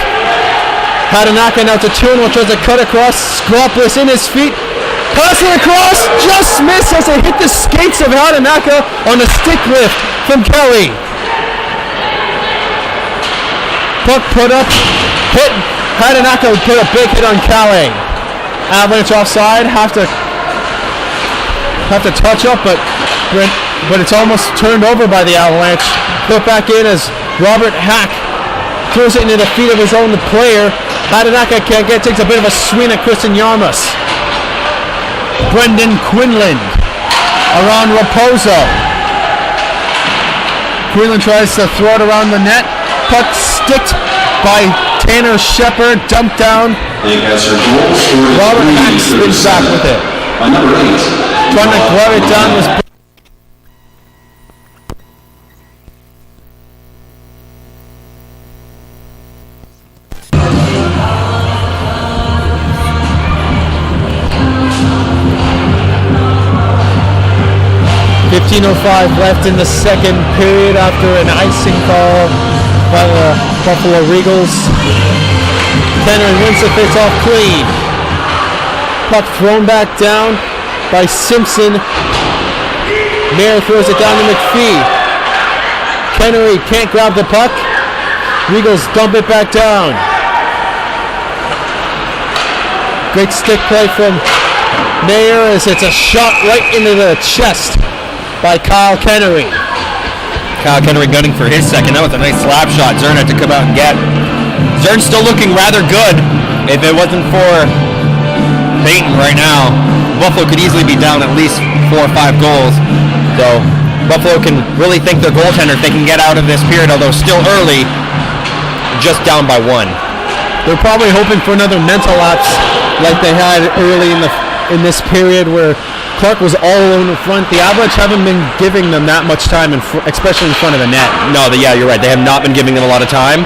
Hatanaka. Now to Turnwell, tries to cut across. Skropoulos in his feet. Passing across, just missed as it hit the skates of Hatanaka on a stick lift from Kelly. Puck put up, hit. Hatanaka put a big hit on Calais. Avalanche offside, have to touch up, but it's almost turned over by the Avalanche. Put back in as Robert Hack throws it into the feet of his own player. Hatanaka can't get, takes a bit of a swing at Christian Yarmus. Brendan Quinlan around Raposo. Quinlan tries to throw it around the net. Puck sticked by Tanner Shepard, dumped down. Robert Hack spins back with it. Number 8. Trying to glove it down was 15:05 left in the second period after an icing call by the Buffalo Regals. Kenner wins the face-off clean. Puck thrown back down by Simpson. Mayer throws it down to McPhee. Kennery can't grab the puck. Regals dump it back down. Great stick play from Mayer as it's a shot right into the chest by Kyle Kennery. Kyle Kennery gunning for his second. That was a nice slap shot Zern had to come out and get. Zern's still looking rather good. If it wasn't for Peyton right now, Buffalo could easily be down at least 4 or 5 goals. So Buffalo can really thank their goaltender if they can get out of this period, although still early, just down by 1. They're probably hoping for another mental lapse like they had early in this period where Clark was all alone in front. The Avalanche haven't been giving them that much time, especially in front of the net. No, you're right. They have not been giving them a lot of time.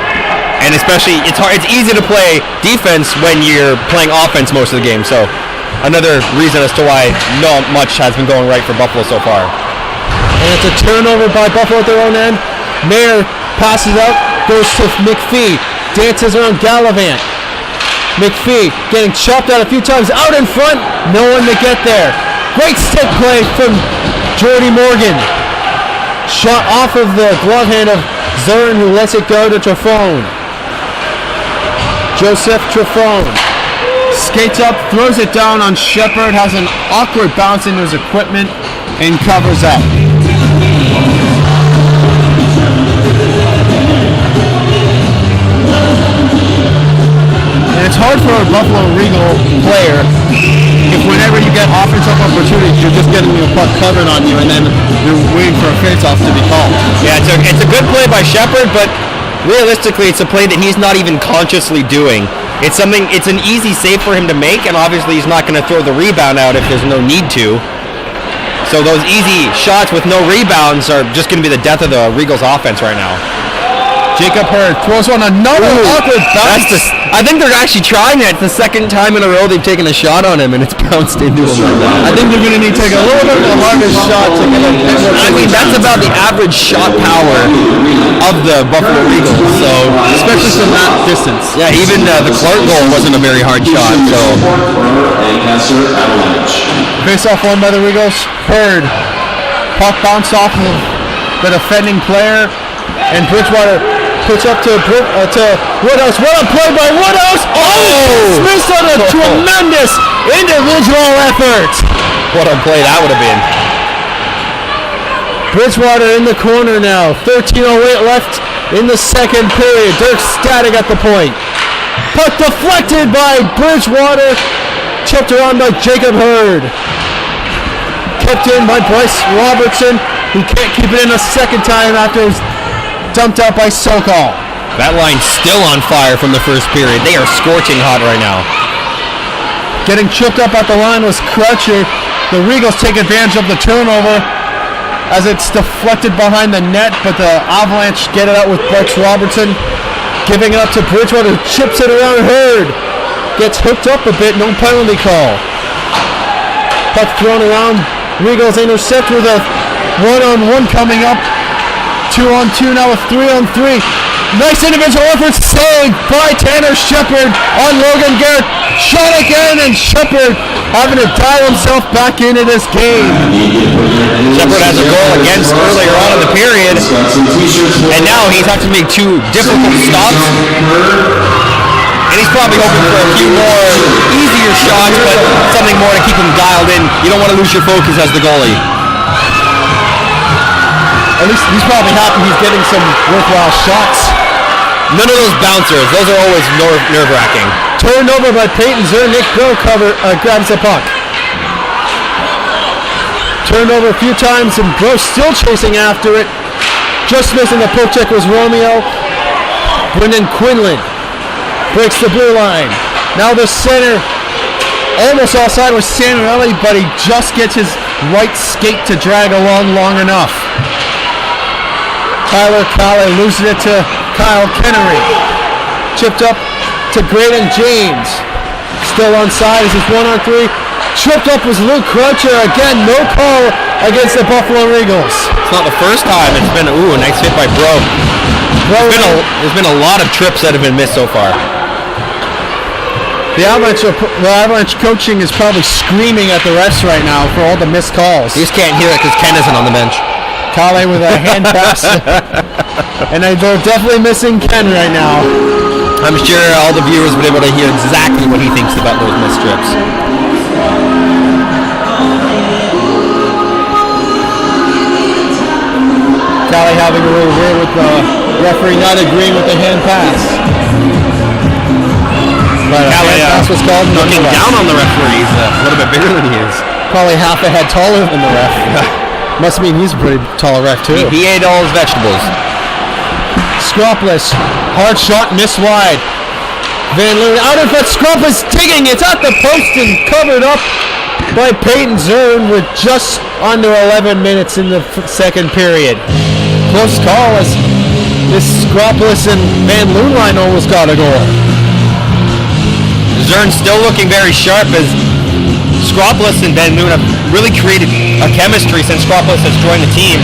And especially, it's easy to play defense when you're playing offense most of the game. So another reason as to why not much has been going right for Buffalo so far. And it's a turnover by Buffalo at their own end. Mayer passes out, goes to McPhee, dances around Gallivant. McPhee getting chopped out a few times, out in front, no one to get there. Great stick play from Jordy Morgan. Shot off of the glove hand of Zern, who lets it go to Trafone. Joseph Trifone skates up, throws it down on Shepard, has an awkward bounce into his equipment, and covers up. And it's hard for a Buffalo Regal player if whenever you get offensive opportunities, you're just getting the puck covered on you, and then you're waiting for a face-off to be called. Yeah, it's a good play by Shepard, but realistically, it's a play that he's not even consciously doing. It's an easy save for him to make, and obviously he's not going to throw the rebound out if there's no need to. So those easy shots with no rebounds are just going to be the death of the Regals offense right now. Jacob Hurd throws on another awkward bounce. I think they're actually trying it. It's the second time in a row they've taken a shot on him, and it's bounced into him. I think they're going to need to take a little bit of a harder shot to get a bit more. I mean, that's about the average shot power of the Buffalo Regals. So, especially from that distance. Yeah, even the Clark goal wasn't a very hard shot. So, Ancaster Avalanche. Face-off won by the Regals. Hurd. Puck bounced off of the defending player, and Bridgewater puts up to Woodhouse. What a play by Woodhouse! Oh! Smith on a tremendous individual effort. What a play that would have been. Bridgewater in the corner now. 13:08 left in the second period. Dirk Static at the point. Puck deflected by Bridgewater. Chipped around by Jacob Hurd. Kept in by Bryce Robertson, who can't keep it in a second time after his dumped out by Sokol. That line's still on fire from the first period. They are scorching hot right now. Getting tripped up at the line was Crutcher. The Regals take advantage of the turnover as it's deflected behind the net, but the Avalanche get it out with Bryce Robertson. Giving it up to Bridgewater, chips it around Hurd. Gets hooked up a bit, no penalty call. Puck thrown around. Regals intercept with a one-on-one coming up. 2-on-2 now, a 3-on-3. Nice individual effort saved by Tanner Shepard on Logan Garrett. Shot again, and Shepard having to dial himself back into this game. Shepard has a goal against earlier on in the period, and now he's had to make two difficult stops. And he's probably hoping for a few more easier shots, but something more to keep him dialed in. You don't want to lose your focus as the goalie. At least he's probably happy he's getting some worthwhile shots. None of those bouncers. Those are always nerve-wracking. Turned over by Peyton Zern. Nick Bro grabs the puck. Turned over a few times, and Bro still chasing after it. Just missing the poke check was Romeo. Brendan Quinlan breaks the blue line. Now the center. Almost offside with Sanarelli, but he just gets his right skate to drag along long enough. Tyler Calle losing it to Kyle Kennery. Chipped up to Graydon James. Still onside as it's 1-on-3. Tripped up was Luke Crutcher. Again, no call against the Buffalo Regals. It's not the first time. It's been, a nice hit by Bro. There's been a lot of trips that have been missed so far. The Avalanche coaching is probably screaming at the refs right now for all the missed calls. You just can't hear it because Ken isn't on the bench. Calle with a hand pass. And they're definitely missing Ken right now. I'm sure all the viewers will be able to hear exactly what he thinks about those missed trips. Calle having a little weird with the referee not agreeing with the hand pass. But Calle pass was called. Looking down on the referee. He's a little bit bigger than he is. Probably half a head taller than the ref. Must mean he's a pretty tall ref too. He ate all his vegetables. Scropless, hard shot, missed wide. Van Loon out of it. Scropless digging. It's at the post and covered up by Peyton Zern with just under 11 minutes in the second period. Close call as this Scropless and Van Loon line almost got a goal. Zern's still looking very sharp as Scropless and Van Loon have really created a chemistry since Scropless has joined the team.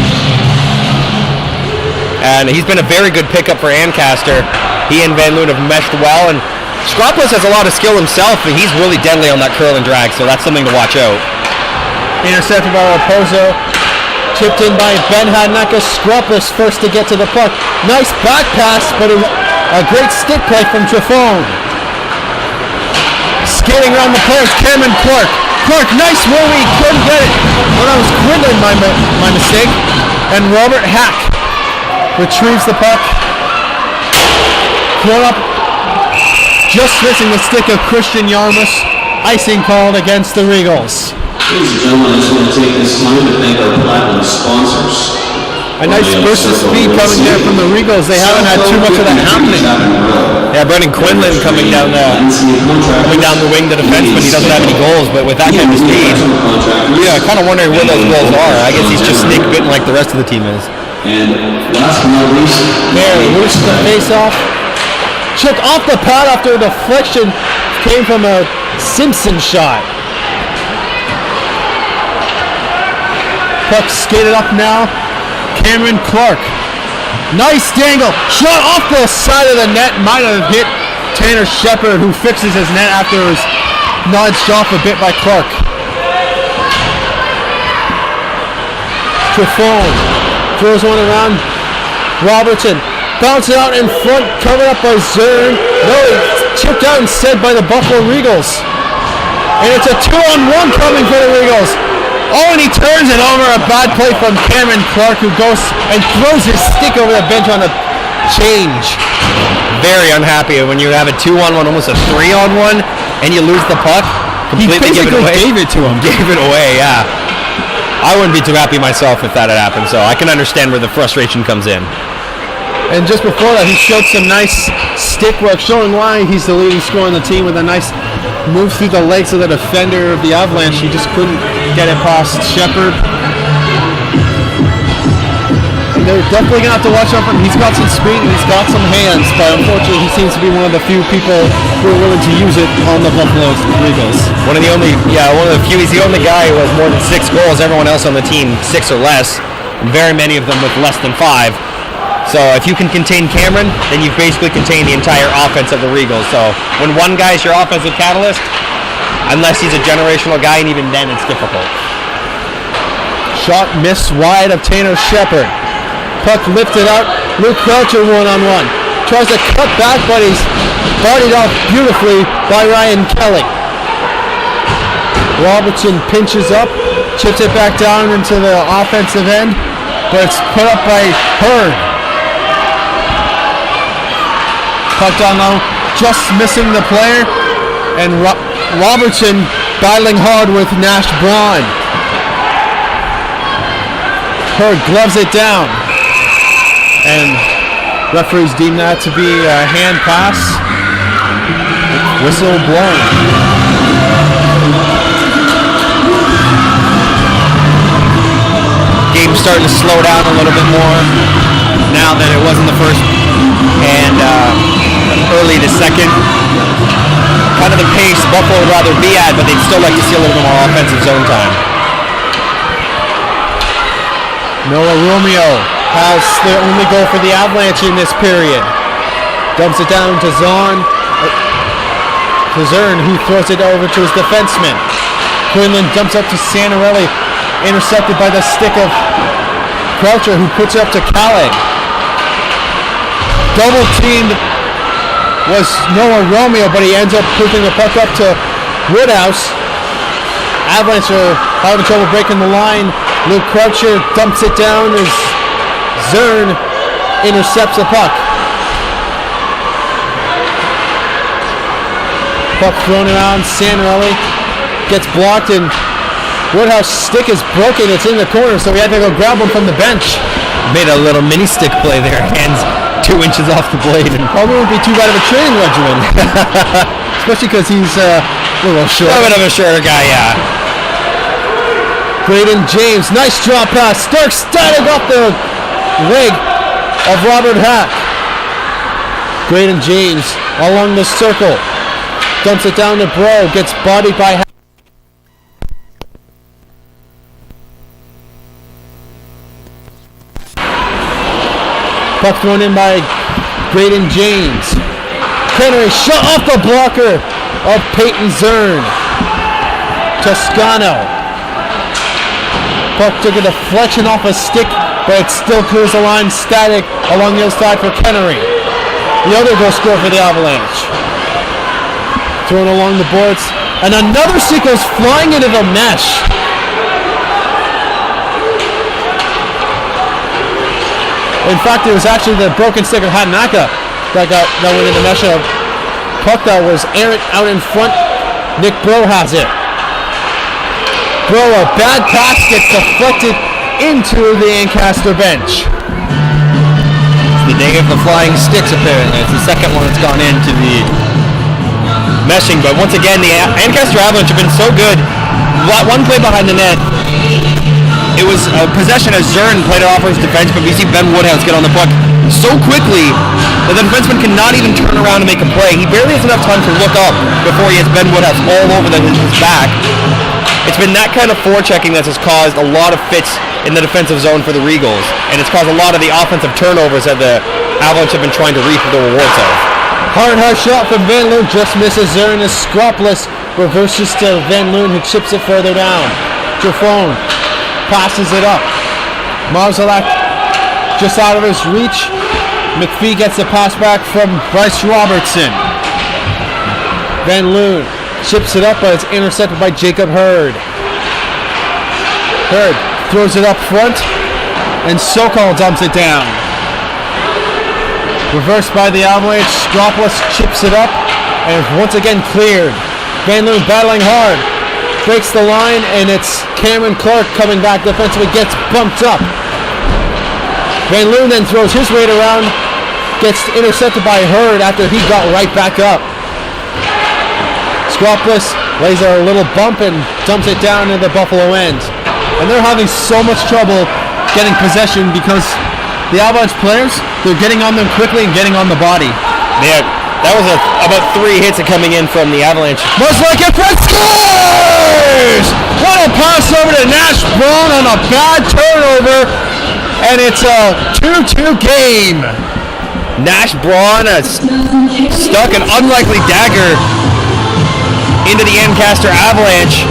And he's been a very good pickup for Ancaster. He and Van Loon have meshed well, and Scropless has a lot of skill himself, and he's really deadly on that curl and drag, so that's something to watch out. Intercepted by Raposo. Chipped in by Ben Hadnaka. Scropless first to get to the puck. Nice back pass, but a great stick play from Trifone. skating around the players. Cameron Clark. Clark, nice move. He couldn't get it. Well, that was Quinlan, my mistake. And Robert Hack retrieves the puck. Thrown up. Just missing the stick of Christian Yarmus. Icing called against the Regals. Ladies and gentlemen, I just want to take this time to thank our platinum sponsors. A nice burst of speed coming there from the Regals. They haven't had too much of that happening. Yeah, Brendan Quinlan coming down the wing to defenseman. He doesn't have any goals, but with that kind of speed, yeah, kind of wondering where those goals are. I guess he's just snake bitten like the rest of the team is. And last but not least, there, loose the face off. Check off the pad after a deflection came from a Simpson shot. Puck skated up now. Cameron Clark. Nice dangle. Shot off the side of the net. Might have hit Tanner Shepard, who fixes his net after it was nudged off a bit by Clark. Trifone throws one around. Robertson bounces out in front, covered up by Zern. No, it's chipped out instead by the Buffalo Regals. And it's a 2-on-1 coming for the Regals. Oh, and he turns it over. A bad play from Cameron Clark, who goes and throws his stick over the bench on a change. Very unhappy when you have a 2-on-1, almost a 3-on-1, and you lose the puck. Completely he basically gave it to him. Gave it away, yeah. I wouldn't be too happy myself if that had happened, so I can understand where the frustration comes in. And just before that, he showed some nice stick work, showing why he's the leading scorer on the team with a nice move through the legs of the defender of the Avalanche. He just couldn't get it past Shepard. And they're definitely going to have to watch out for him. He's got some speed and he's got some hands, but unfortunately he seems to be one of the few people who are willing to use it on the Buffalo Regals. One of the few. He's the only guy who has more than 6 goals. Everyone else on the team, 6 or less, and very many of them with less than 5. So if you can contain Cameron, then you've basically contained the entire offense of the Regals. So when one guy is your offensive catalyst, unless he's a generational guy, and even then it's difficult. Shot missed wide of Tanner Shepard. Puck lifted out. Luke Croucher 1-on-1. Tries to cut back, but he's bodied off beautifully by Ryan Kelly. Robertson pinches up, chips it back down into the offensive end, but it's put up by Hearn. Puck down low, just missing the player, and Robertson battling hard with Nash Braun. Heard gloves it down, and referees deem that to be a hand pass. Whistle blown. Game's starting to slow down a little bit more now than it was in the first and early to second. Kind of the pace Buffalo would rather be at, but they'd still like to see a little bit more offensive zone time. Noah Romeo has the only goal for the Avalanche in this period. Dumps it down to Zern, who throws it over to his defenseman. Quinlan dumps up to Santorelli, intercepted by the stick of Croucher, who puts it up to Khaled. Double teamed was Noah Romeo, but he ends up putting the puck up to Woodhouse. Avalanche are having trouble breaking the line. Luke Croucher dumps it down as Zern intercepts the puck. Puck thrown around. Santorelli gets blocked, and Woodhouse's stick is broken. It's in the corner, so we had to go grab him from the bench. Made a little mini stick play there. Hands 2 inches off the blade. And probably won't be too bad of a training regimen. Especially because he's a little short. A bit of a shorter guy, yeah. Braden James, nice drop pass. Stark static off the leg of Robert Hack. Braden James along the circle. Dumps it down to Bro. Gets bodied by Hack. Puck thrown in by Braden James. Henry shot off the blocker of Peyton Zern. Toscano. Puck took a deflection off a stick, but it still clears the line static along the other side for Kennery. The other goal scorer for the Avalanche. thrown along the boards. And another stick goes flying into the mesh. In fact, it was actually the broken stick of Hatanaka that went in the mesh. A puck that was errant out in front. Nick Bro has it. Bro, a bad pass gets deflected into the Ancaster bench. It's the day of the flying sticks, apparently. It's the second one that's gone into the meshing. But once again, the Ancaster Avalanche have been so good. One play behind the net. It was a possession as Zern played it off for his defense, but we see Ben Woodhouse get on the puck so quickly that the defenseman cannot even turn around and make a play. He barely has enough time to look up before he has Ben Woodhouse all over his back. It's been that kind of forechecking that has caused a lot of fits in the defensive zone for the Regals, and it's caused a lot of the offensive turnovers that the Avalanche have been trying to reap the rewards of. Hard shot from Van Loon, just misses Zern. Is Skropless reverses to Van Loon, who chips it further down. Jafone passes it up. Marzalak just out of his reach. McPhee gets the pass back from Bryce Robertson. Van Loon chips it up, but it's intercepted by Jacob Hurd. Hurd throws it up front, and Sokol dumps it down. Reversed by the Avalanche. Skropless chips it up, and it's once again cleared. Van Loon battling hard. Breaks the line, and it's Cameron Clark coming back defensively, gets bumped up. Van Loon then throws his weight around, gets intercepted by Hurd after he got right back up. Skropless lays a little bump and dumps it down into the Buffalo end. And they're having so much trouble getting possession because the Avalanche players, they're getting on them quickly and getting on the body. Yeah, that was about 3 hits coming in from the Avalanche. Most like it, Fred scores! What a pass over to Nash Braun on a bad turnover, and it's a 2-2 game. Nash Braun has stuck an unlikely dagger into the Ancaster Avalanche,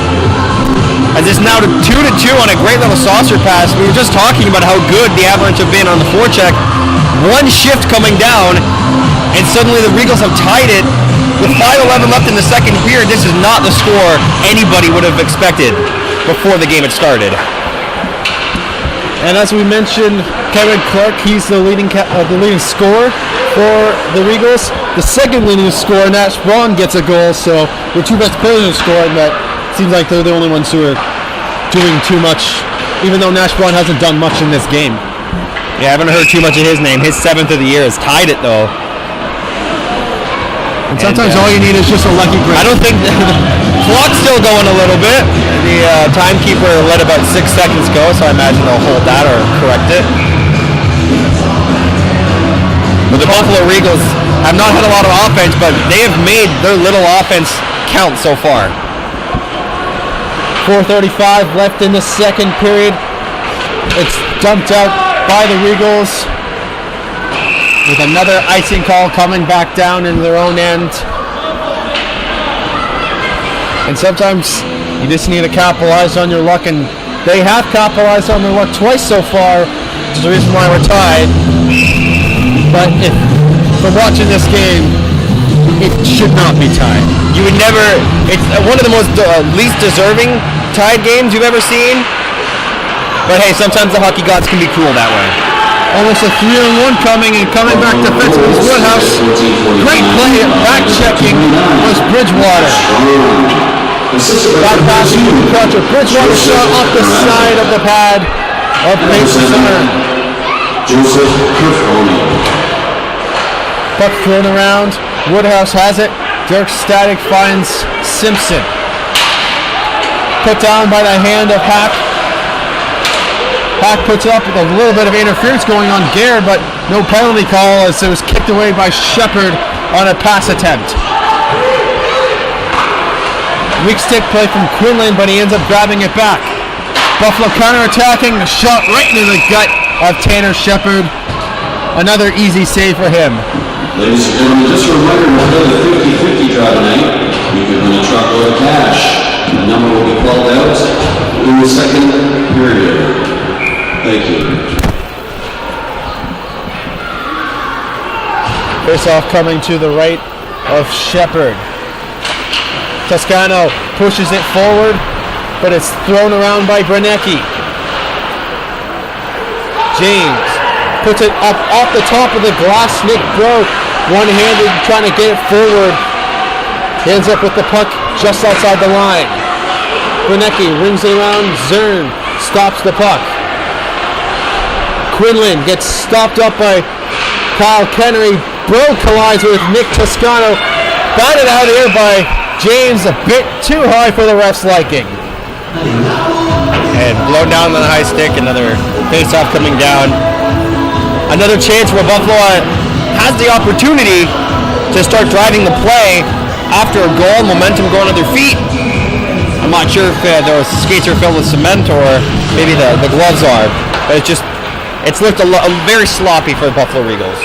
as it's now 2-2 on a great little saucer pass. We were just talking about how good the Avalanche have been on the forecheck. One shift coming down, and suddenly the Regals have tied it with 5:11 left in the second period. This is not the score anybody would have expected before the game had started. And as we mentioned, Kevin Clark, he's the leading scorer for the Regals. The second leading scorer, Nash Braun, gets a goal, so the two best players are scoring, but it seems like they're the only ones who are doing too much, even though Nash Braun hasn't done much in this game. Yeah, I haven't heard too much of his name. His 7th of the year has tied it, though. And sometimes all you need is just a lucky break. I don't think the clock's still going a little bit. The timekeeper let about 6 seconds go, so I imagine they'll hold that or correct it. But the Buffalo Regals have not had a lot of offense, but they have made their little offense count so far. 4:35 left in the second period. It's dumped out by the Regals with another icing call coming back down in their own end. And sometimes you just need to capitalize on your luck, and they have capitalized on their luck twice so far, which is the reason why we're tied. But if from watching this game, it should not be tied. You would never, it's one of the most least deserving tied games you've ever seen. But hey, sometimes the hockey gods can be cruel that way. Almost a 3-on-1 coming, and coming back defensively is Woodhouse. Great play, back checking was Bridgewater. Back passing to Crutcher. Bridgewater shot off the side of the pad of Mason Center. Puck thrown around. Woodhouse has it. Dirk Static finds Simpson. Put down by the hand of Hack. Hack puts up with a little bit of interference going on Garrett, but no penalty call as it was kicked away by Shepard on a pass attempt. Weak stick play from Quinlan, but he ends up grabbing it back. Buffalo counterattacking, a shot right into the gut of Tanner Shepard. Another easy save for him. Ladies and gentlemen, just a reminder, we'll play the 50-50 draw tonight. You can win a truckload of cash. The number will be called out in the second period. Thank you. Face off coming to the right of Shepard. Toscano pushes it forward, but it's thrown around by Branecki. James puts it up off the top of the glass. Nick Bro, one-handed, trying to get it forward. He ends up with the puck just outside the line. Branecki rings it around. Zern stops the puck. Quinlan gets stopped up by Kyle Kennery. Bro collides with Nick Toscano. Batted out here by James, a bit too high for the ref's liking. And blown down on the high stick. Another face-off coming down. Another chance where Buffalo has the opportunity to start driving the play after a goal. Momentum going on their feet. I'm not sure if those skates are filled with cement or maybe the gloves are. But it's looked very sloppy for the Buffalo Regals.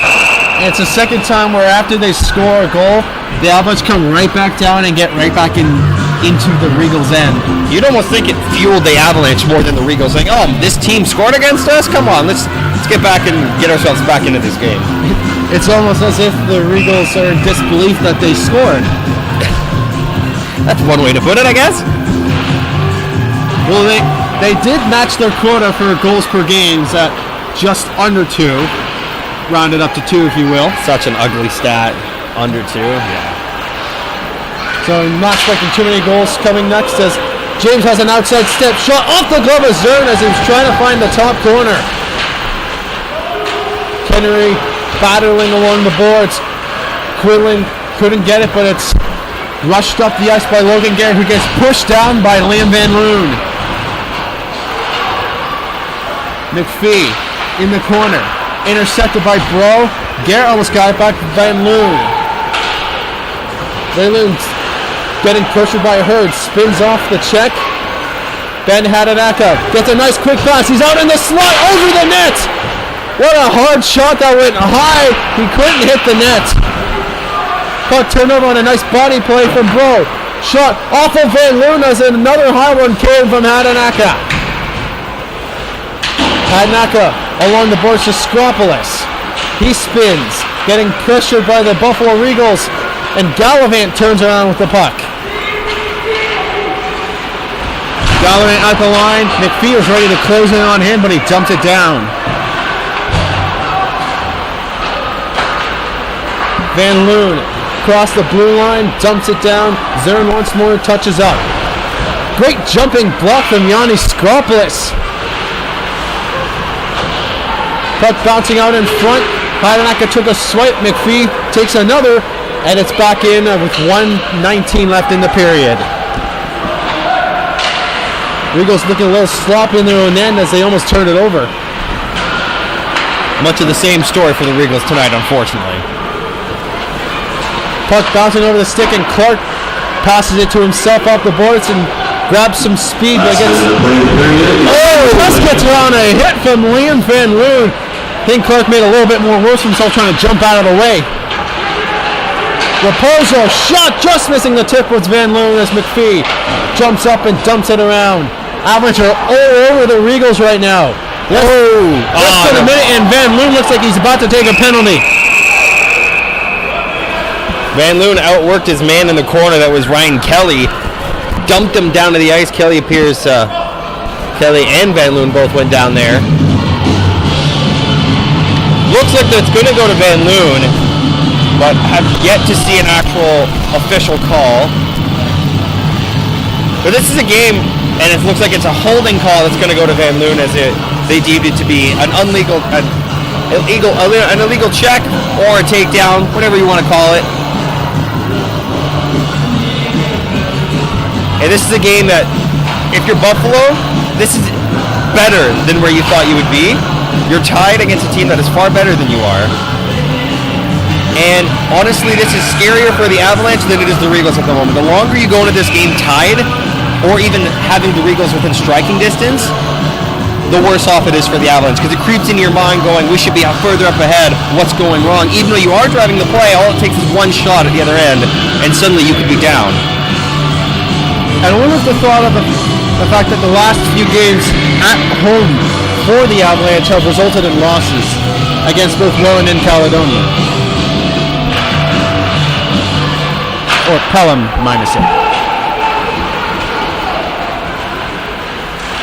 And it's the second time where after they score a goal, the Avalanche come right back down and get right back into the Regals' end. You'd almost think it fueled the Avalanche more than the Regals, saying, "Oh, this team scored against us. Come on, let's get back and get ourselves back into this game." It's almost as if the Regals are in disbelief that they scored. That's one way to put it, I guess. Well, they did match their quota for goals per games at just under 2, rounded up to 2, if you will. Such an ugly stat, under 2. Yeah. So not expecting too many goals coming next as James has an outside step shot off the glove of Zern as he was trying to find the top corner. Kennery battling along the boards. Quinlan couldn't get it, but it's rushed up the ice by Logan Garrett, who gets pushed down by Liam Van Loon. McPhee in the corner, intercepted by Bro. Garrett almost got it back to Van Loon. Van Loon's getting pressured by Hurd, spins off the check. Ben Hadanaka gets a nice quick pass. He's out in the slot over the net. What a hard shot that went high. He couldn't hit the net. Puck turned over on a nice body play from Bro. Shot off of Van Loon as another high one came from Hadanaka. Hadanaka along the boards to Skropolis. He spins, getting pressured by the Buffalo Regals, and Gallivant turns around with the puck. Gallivant at the line. McPhee was ready to close in on him, but he dumped it down. Van Loon across the blue line, dumps it down. Zern once more touches up. Great jumping block from Yanni Skropolis. Puck bouncing out in front. Hadanaka took a swipe. McPhee takes another, and it's back in with 1:19 left in the period. Regals looking a little sloppy in their own end as they almost turned it over. Much of the same story for the Regals tonight, unfortunately. Puck bouncing over the stick, and Clark passes it to himself off the boards and grabs some speed. Just gets around a hit from Liam Van Loon. I think Clark made a little bit more worse for himself trying to jump out of the way. Raposo shot just missing the tip with Van Loon as McPhee jumps up and dumps it around. Avalanche are all over the Regals right now. Less than a minute, and Van Loon looks like he's about to take a penalty. Van Loon outworked his man in the corner, that was Ryan Kelly. Dumped him down to the ice. Kelly appears, Kelly and Van Loon both went down there. Looks like that's going to go to Van Loon, but have yet to see an actual official call. But this is a game, and it looks like it's a holding call that's going to go to Van Loon, as they deemed it to be an illegal check or a takedown, whatever you want to call it. And this is a game that, if you're Buffalo, this is better than where you thought you would be. You're tied against a team that is far better than you are. And honestly, this is scarier for the Avalanche than it is the Regals at the moment. The longer you go into this game tied, or even having the Regals within striking distance, the worse off it is for the Avalanche, because it creeps into your mind going, we should be out further up ahead, what's going wrong? Even though you are driving the play, all it takes is one shot at the other end, and suddenly you could be down. And what was the thought of the fact that the last few games at home for the Avalanche have resulted in losses against both Welland and Caledonia? Or Pelham minus it.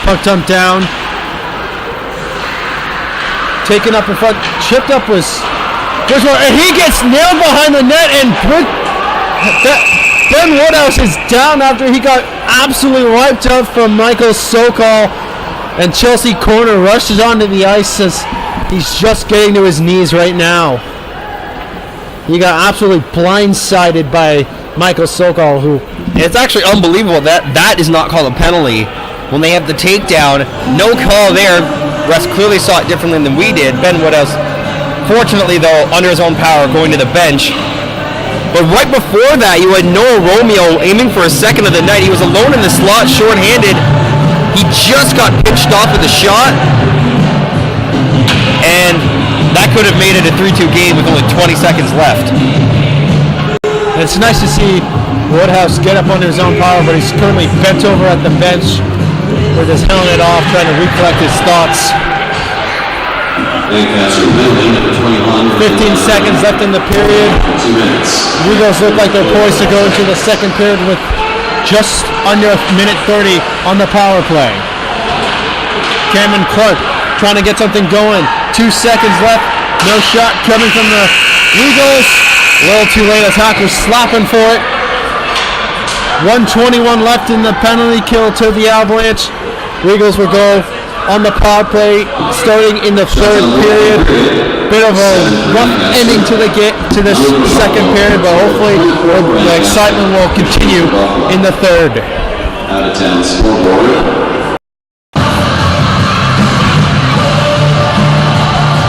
Puck dumped down. Taken up in front. Chipped up was Bridgewater, and he gets nailed behind the net, and Ben Woodhouse is down after he got absolutely wiped out from Michael Sokol, and Chelsea Corner rushes onto the ice as he's just getting to his knees right now. He got absolutely blindsided by Michael Sokol, who... It's actually unbelievable that is not called a penalty when they have the takedown. No call there. Russ clearly saw it differently than we did. Ben Woodhouse, fortunately though, under his own power, going to the bench. But right before that, you had Noah Romeo aiming for a second of the night. He was alone in the slot, short-handed. He just got pitched off with a shot. And that could have made it a 3-2 game with only 20 seconds left. It's nice to see Woodhouse get up under his own power, but he's currently bent over at the bench with his helmet off, trying to recollect his thoughts. Ancaster penalty number 21. 15 seconds left in the period. 2 minutes. Regals look like they're poised to go into the second period with just under a minute 30 on the power play. Cameron Clark trying to get something going. 2 seconds left. No shot coming from the Regals. A little too late. Attackers slapping for it. 1:21 left in the penalty kill to the Avalanche. Regals will go on the power play starting in the third period. Bit of a rough ending to this second period, but hopefully the excitement will continue in the third. Out of town scoreboard.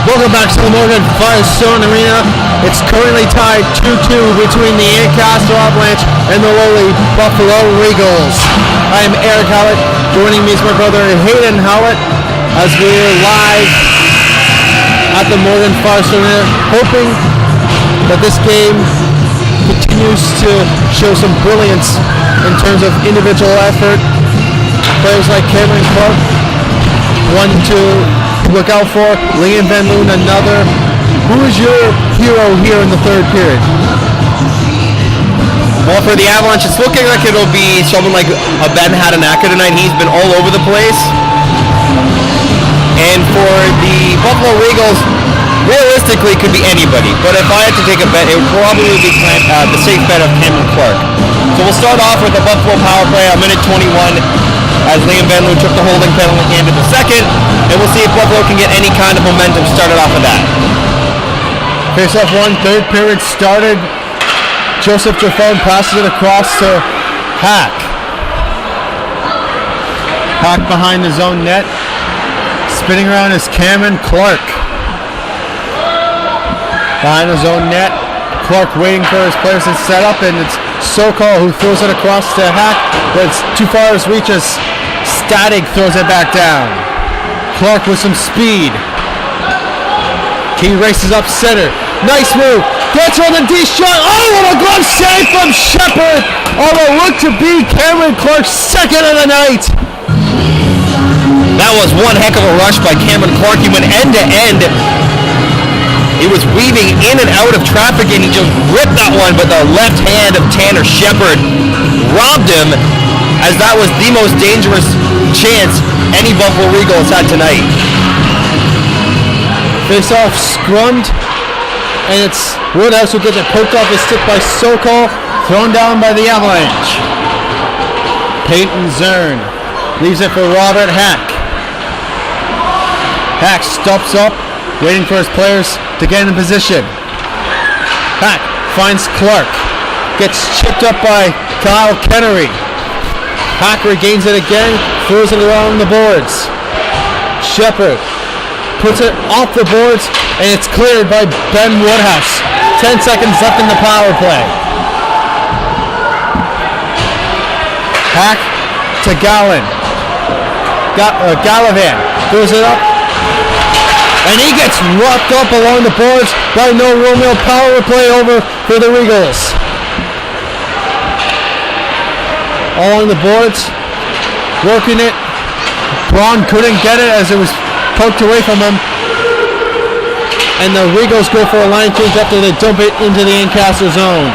Welcome back to the Morgan Firestone Arena. It's currently tied 2-2 between the Ancaster Avalanche and the lowly Buffalo Regals. I am Eric Howlett. Joining me is my brother Hayden Howlett as we are live at the Morgan Firestone Arena, hoping that this game continues to show some brilliance in terms of individual effort. Players like Cameron Clark, one to look out for. Liam Van Loon, another. Who is your hero here in the third period? Well, for the Avalanche, it's looking like it'll be someone like a Ben Hadanaka tonight. He's been all over the place. And for the Buffalo Regals, realistically, it could be anybody. But if I had to take a bet, it would probably be the safe bet of Cameron Clark. So we'll start off with the Buffalo power play on minute 21. As Liam Van Loon took the holding penalty at the end of the second, and we'll see if Buffalo can get any kind of momentum started off of that. Face-off one, third period started. Joseph Jafone passes it across to Hack. Hack behind his own net. Spinning around is Cameron Clark. Behind his own net. Clark waiting for his players to set up, and it's Sokol who throws it across to Hack, but it's too far as reaches. Static throws it back down. Clark with some speed. He races up center. Nice move. Gets on the D shot. Oh, what a glove save from Shepard. Oh, what looked to be Cameron Clark's second of the night. That was one heck of a rush by Cameron Clark. He went end to end. He was weaving in and out of traffic, and he just ripped that one, but the left hand of Tanner Shepard robbed him, as that was the most dangerous chance any Buffalo Regals had tonight. Face-off scrummed, and it's Woodhouse who gets it poked off his stick by Sokol, thrown down by the Avalanche. Peyton Zern leaves it for Robert Hack. Hack stops up, waiting for his players to get in position. Hack finds Clark, gets chipped up by Kyle Kennery. Hack regains it again, throws it around the boards. Shepard puts it off the boards, and it's cleared by Ben Woodhouse. 10 seconds left in the power play. Hack to Gallan. Gallivan throws it up, and he gets rocked up along the boards by No Romeo. Power play over for the Regals. Along the boards, working it. Braun couldn't get it as it was poked away from him. And the Regals go for a line change after they dump it into the Ancaster zone.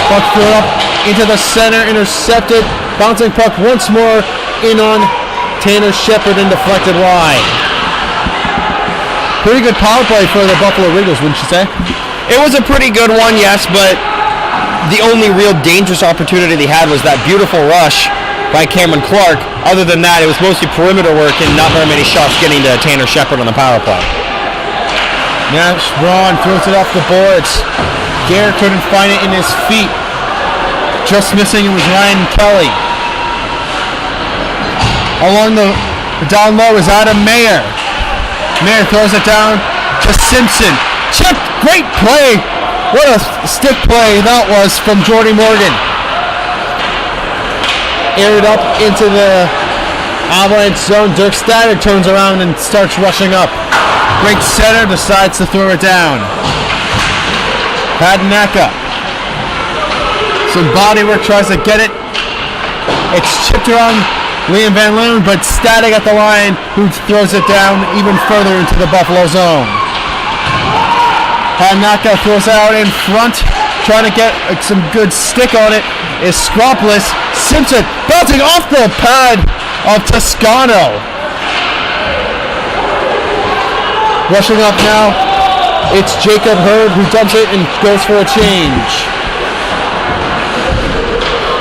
Puck thrown up into the center, intercepted Bouncing puck once more in on Tanner Shepard and deflected wide. Pretty good power play for the Buffalo Regals, wouldn't you say? It was a pretty good one, yes, but the only real dangerous opportunity they had was that beautiful rush by Cameron Clark. Other than that, it was mostly perimeter work and not very many shots getting to Tanner Shepard on the power play. Now Braun throws it off the boards. Garrett couldn't find it in his feet. Just missing it was Ryan Kelly. Along the down low is Adam Mayer. Mayer throws it down to Simpson. Chip, great play. What a stick play that was from Jordy Morgan. Aired up into the Avalanche zone. Dirk Static turns around and starts rushing up. Great center, decides to throw it down. Padanaka. Some body work, tries to get it. It's chipped around Liam Van Loon, but Static at the line, who throws it down even further into the Buffalo zone. Padanaka throws it out in front, trying to get some good stick on it, is Skropolis. Simpson bouncing off the pad of Toscano. Rushing up now, it's Jacob Hurd who dumps it and goes for a change.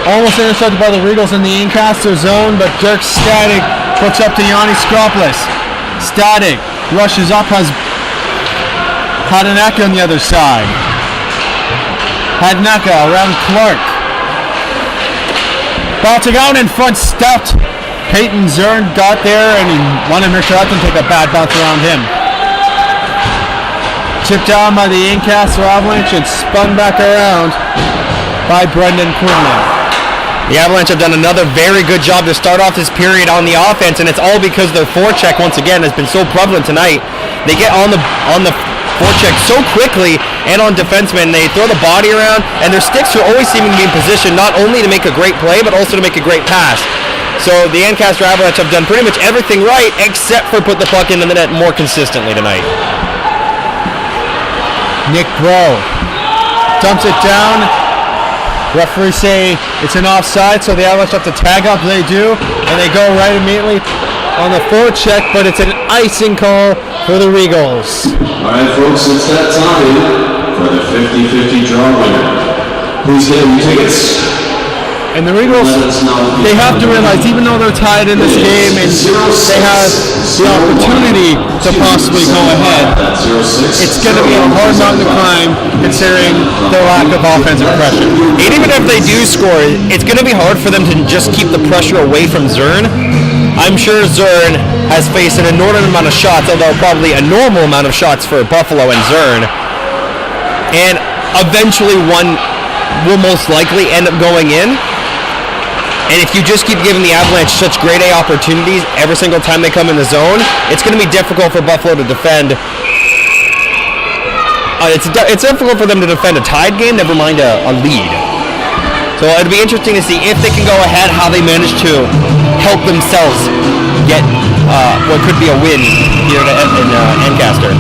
Almost intercepted by the Regals in the Ancaster zone, but Dirk Static puts up to Yanni Skropolis. Static rushes up, has Padanaka on the other side. Padanaka around Clark. Bouncing out in front, stopped. Peyton Zern got there and he wanted to make sure I can take a bad bounce around him. Chipped down by the Ancaster Avalanche and spun back around by Brendan Quinlan. The Avalanche have done another very good job to start off this period on the offense, and it's all because their forecheck once again has been so prevalent tonight. They get on the forecheck so quickly, and on defensemen they throw the body around, and their sticks are always seeming to be in position not only to make a great play but also to make a great pass. So the Ancaster Avalanche have done pretty much everything right except for put the puck into the net more consistently tonight. Nick Bro dumps it down. Referees say it's an offside, so the Avalanche have to tag up. They do, and they go right immediately on the forecheck, but it's an icing call for the Regals. All right, folks, it's that time for the 50-50 draw winner. Please get your tickets. And the Regals, they have to realize, even though they're tied in this game and they have the opportunity to possibly go ahead, it's going to be a hard mountain to climb considering their lack of offensive pressure. And even if they do score, it's going to be hard for them to just keep the pressure away from Zern. I'm sure Zern has faced an inordinate amount of shots, although probably a normal amount of shots for Buffalo and Zern. And eventually one will most likely end up going in. And if you just keep giving the Avalanche such grade A opportunities every single time they come in the zone, it's going to be difficult for Buffalo to defend. It's difficult for them to defend a tied game, never mind a lead. So it'd be interesting to see if they can go ahead, how they manage to help themselves get what could be a win here in Ancaster.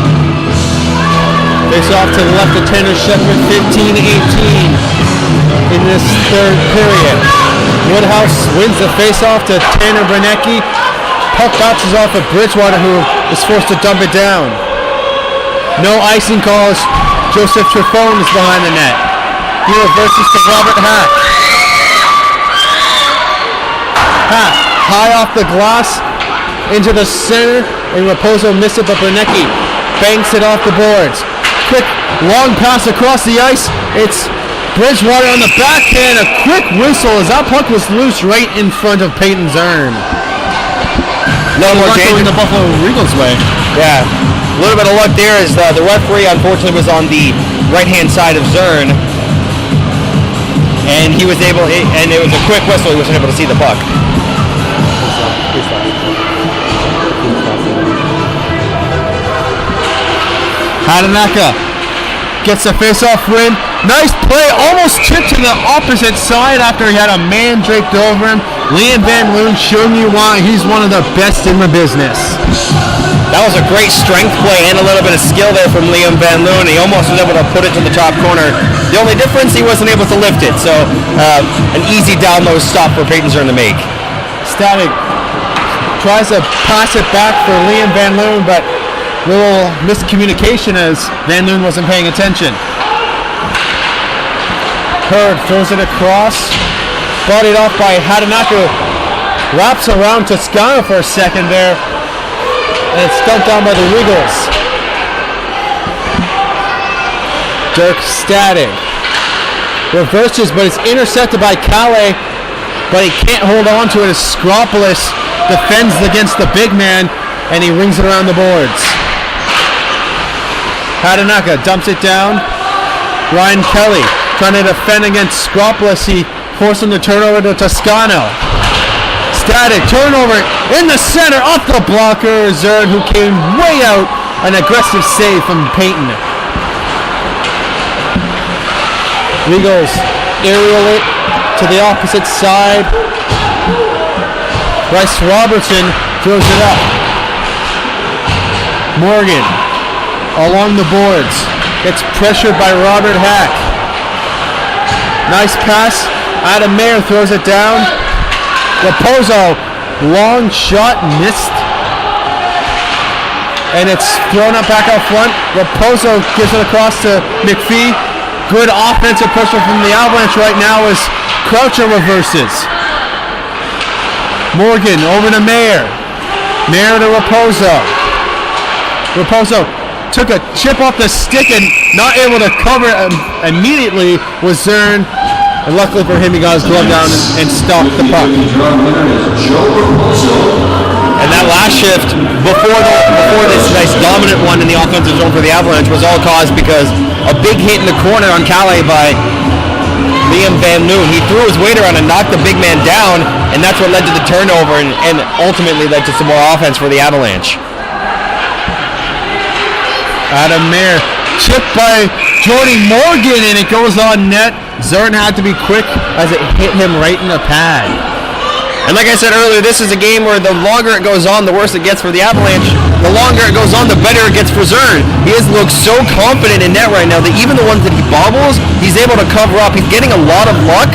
Face off to the left of Tanner Shepard, 15-18 in this third period. Woodhouse wins the face-off to Tanner Bernecki. Puck bounces off of Bridgewater, who is forced to dump it down. No icing calls. Joseph Trifone is behind the net. He reverses to Robert Hack. Hack, high off the glass, into the center, and Raposo missed it, but Bernecki banks it off the boards. Quick, long pass across the ice. It's Bridgewater on the backhand, a quick whistle as that puck was loose right in front of Peyton Zern. A little more danger in the Buffalo Regals way. Yeah, a little bit of luck there as the referee unfortunately was on the right-hand side of Zern. And he was able, and it was a quick whistle, he wasn't able to see the puck. Hadanaka gets a face-off win. Nice play, almost tipped to the opposite side after he had a man draped over him. Liam Van Loon showing you why he's one of the best in the business. That was a great strength play and a little bit of skill there from Liam Van Loon. He almost was able to put it to the top corner The only difference, he wasn't able to lift it. So an easy down low stop for Peyton Zern to make. Static tries to pass it back for Liam Van Loon, but little miscommunication as Van Loon wasn't paying attention. Hurd throws it across, bodied off by Hatanaka, wraps around Toscano for a second there, and it's stumped down by the Regals. Dirk Static reverses, but it's intercepted by Calais, but he can't hold on to it as Skropolis defends against the big man, and he rings it around the boards. Hatanaka dumps it down. Ryan Kelly trying to defend against Skropolis. He forced him to turn over to Toscano. Static turnover in the center off the blocker. Zern, who came way out. An aggressive save from Peyton. Regals aerial it to the opposite side. Bryce Robertson throws it up. Morgan along the boards. Gets pressured by Robert Hack. Nice pass. Adam Mayer throws it down. Raposo, long shot, missed. And it's thrown up back out front. Raposo gives it across to McPhee. Good offensive pressure from the Avalanche right now as Croucher reverses. Morgan over to Mayer. Mayer to Raposo. Raposo took a chip off the stick and not able to cover it immediately was Zern. And luckily for him, he got his glove down and stopped the puck. And that last shift before this nice dominant one in the offensive zone for the Avalanche was all caused because a big hit in the corner on Calais by Liam Van Loon. He threw his weight around and knocked the big man down, and that's what led to the turnover and ultimately led to some more offense for the Avalanche. Adam Mayer chipped by Jordy Morgan, and it goes on net. Zern had to be quick as it hit him right in the pad. And like I said earlier, this is a game where the longer it goes on, the worse it gets for the Avalanche. The longer it goes on, the better it gets for Zern. He has looked so confident in net right now that even the ones that he bobbles, he's able to cover up. He's getting a lot of luck,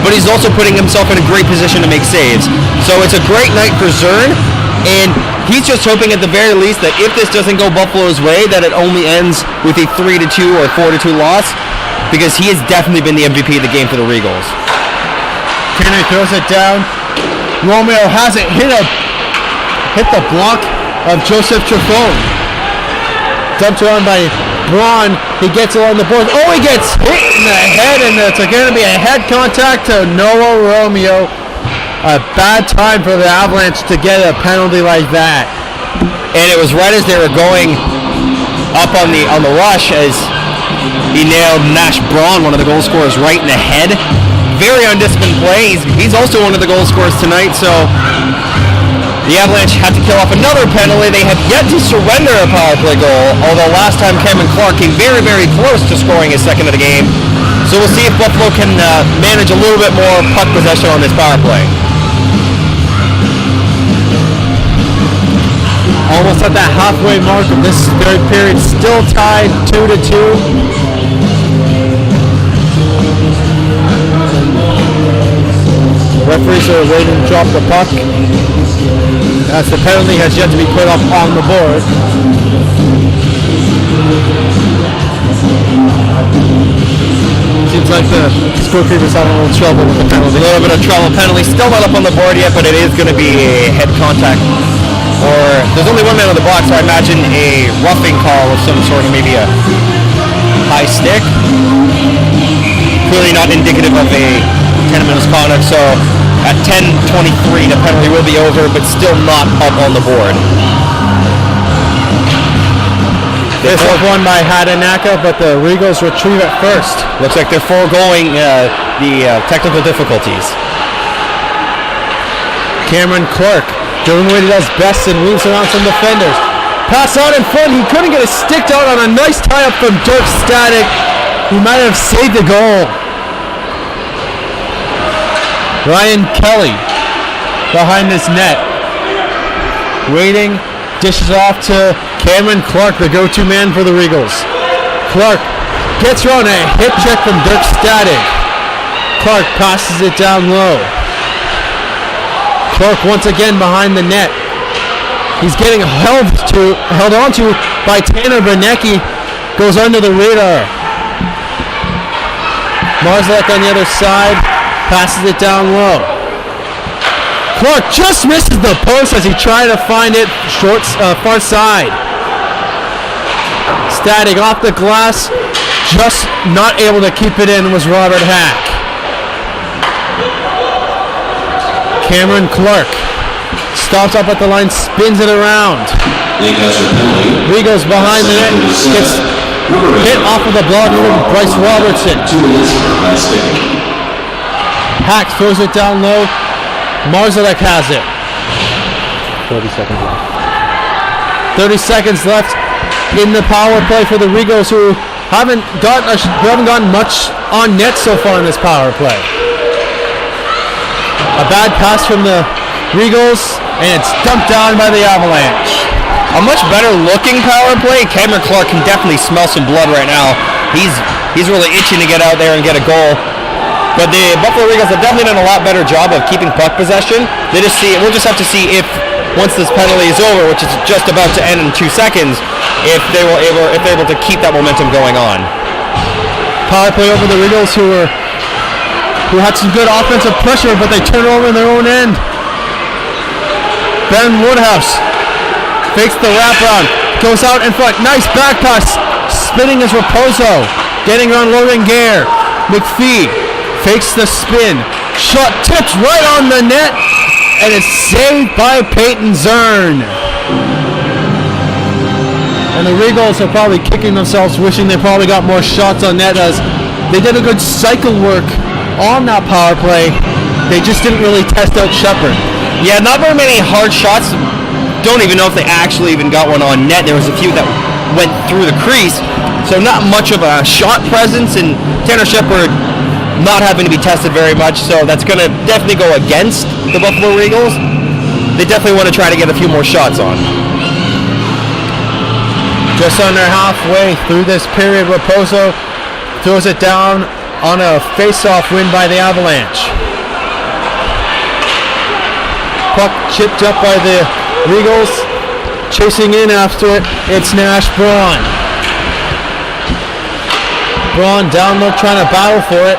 but he's also putting himself in a great position to make saves. So it's a great night for Zern, and he's just hoping at the very least that if this doesn't go Buffalo's way, that it only ends with a 3-2 or 4-2 loss, because he has definitely been the MVP of the game for the Regals. Kenny throws it down. Romeo has it hit the block of Joseph Trifone. Dumped around by Braun. He gets it on the board. Oh, he gets hit in the head, and it's going to be a head contact to Noah Romeo. A bad time for the Avalanche to get a penalty like that. And it was right as they were going up on the rush as he nailed Nash Braun, one of the goal scorers, right in the head. Very undisciplined play. He's also one of the goal scorers tonight, so the Avalanche had to kill off another penalty. They have yet to surrender a power play goal, although last time Cameron Clark came very, very close to scoring his second of the game. So we'll see if Buffalo can manage a little bit more puck possession on this power play. Almost at that halfway mark of this third period, still tied 2-2. Referees are waiting to drop the puck, as the penalty has yet to be put up on the board. Seems like the scorekeeper's having a little trouble with the penalty. A little bit of trouble. Penalty still not up on the board yet, but it is going to be a head contact. Or there's only one man on the block, so I imagine a roughing call of some sort, maybe a high stick. Clearly not indicative of a 10 minutes conduct, so at 10:23 the penalty will be over, but still not up on the board. This was won by Hatanaka, but the Regals retrieve it first. Looks like they're foregoing the technical difficulties. Cameron Clark doing what he does best and moves around some defenders. Pass out in front. He couldn't get a stick out on a nice tie-up from Dirk Static. He might have saved the goal. Ryan Kelly behind this net. Waiting. Dishes off to Cameron Clark, the go-to man for the Regals. Clark Gets around a hip check from Dirk Static. Clark passes it down low. Clark once again behind the net. He's getting held onto by Tanner Benecki. Goes under the radar. Marzalek on the other side. Passes it down low. Clark just misses the post as he tried to find it far side. Static off the glass. Just not able to keep it in was Robert Hack. Cameron Clark stops up at the line, spins it around. Ancaster penalty. Regals behind the net, gets hit off of the block from Bryce Robertson. 2 minutes by sticking. Hack throws it down low. Marzalek has it. 30 seconds left. 30 seconds left in the power play for the Regals, who haven't gotten much on net so far in this power play. A bad pass from the Regals, and it's dumped down by the Avalanche. A much better looking power play. Cameron Clark can definitely smell some blood right now. He's really itching to get out there and get a goal. But the Buffalo Regals have definitely done a lot better job of keeping puck possession. We'll just have to see if once this penalty is over, which is just about to end in 2 seconds, if they're able to keep that momentum going on. Power play over the Regals, who had some good offensive pressure, but they turn over in their own end. Ben Woodhouse fakes the wraparound, goes out in front. Nice back pass. Spinning is Raposo. Getting around Logan Gare. McPhee fakes the spin. Shot tips right on the net, and it's saved by Peyton Zern. And the Regals are probably kicking themselves, wishing they probably got more shots on net, as they did a good cycle work on that power play. They just didn't really test out Shepard. Yeah, not very many hard shots. Don't even know if they actually even got one on net. There was a few that went through the crease, so not much of a shot presence, and Tanner Shepard not having to be tested very much, so that's going to definitely go against the Buffalo Regals. They definitely want to try to get a few more shots on. Just under halfway through this period, Raposo throws it down on a face-off win by the Avalanche. Puck chipped up by the Regals. Chasing in after it, it's Nash Braun. Braun down low trying to battle for it.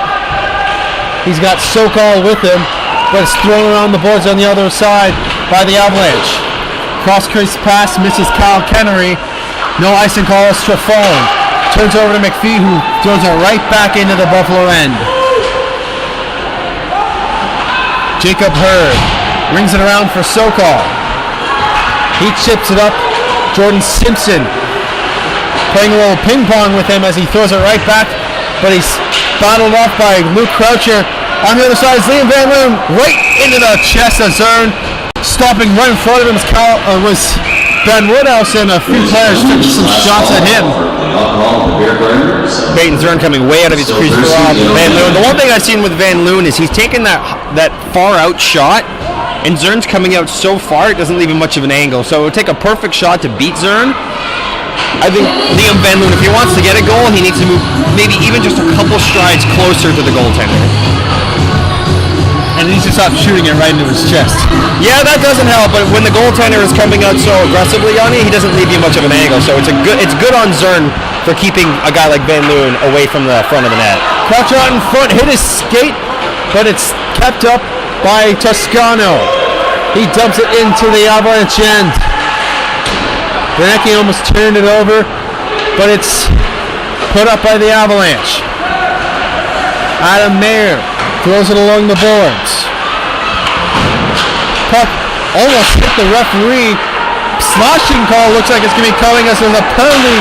He's got Sokol with him, but it's thrown around the boards on the other side by the Avalanche. Cross-crease pass misses Kyle Kennery. No icing call is Strafone. Turns over to McPhee, who throws it right back into the Buffalo end. Jacob Hurd rings it around for Sokol. He chips it up. Jordan Simpson playing a little ping pong with him as he throws it right back, but he's battled off by Luke Croucher. On the other side is Liam Van Loon right into the chest of Zern. Stopping right in front of him was Ben Woodhouse, and a few players took some shots at him. Peyton Zern coming way out of his crease for Van Loon. The one thing I've seen with Van Loon is he's taken that far out shot, and Zern's coming out so far it doesn't leave him much of an angle. So it would take a perfect shot to beat Zern. I think Liam Van Loon, if he wants to get a goal, he needs to move maybe even just a couple strides closer to the goaltender. And he needs to stop shooting it right into his chest. Yeah, that doesn't help, but when the goaltender is coming out so aggressively on you, he doesn't leave you much of an angle. So it's good on Zern for keeping a guy like Van Loon away from the front of the net. Croucher out in front, hit his skate, but it's kept up by Toscano. He dumps it into the Avalanche end. Renecki almost turned it over, but it's put up by the Avalanche. Adam Mayer throws it along the boards. Puck almost hit the referee. Slashing call looks like it's going to be coming as there's a penalty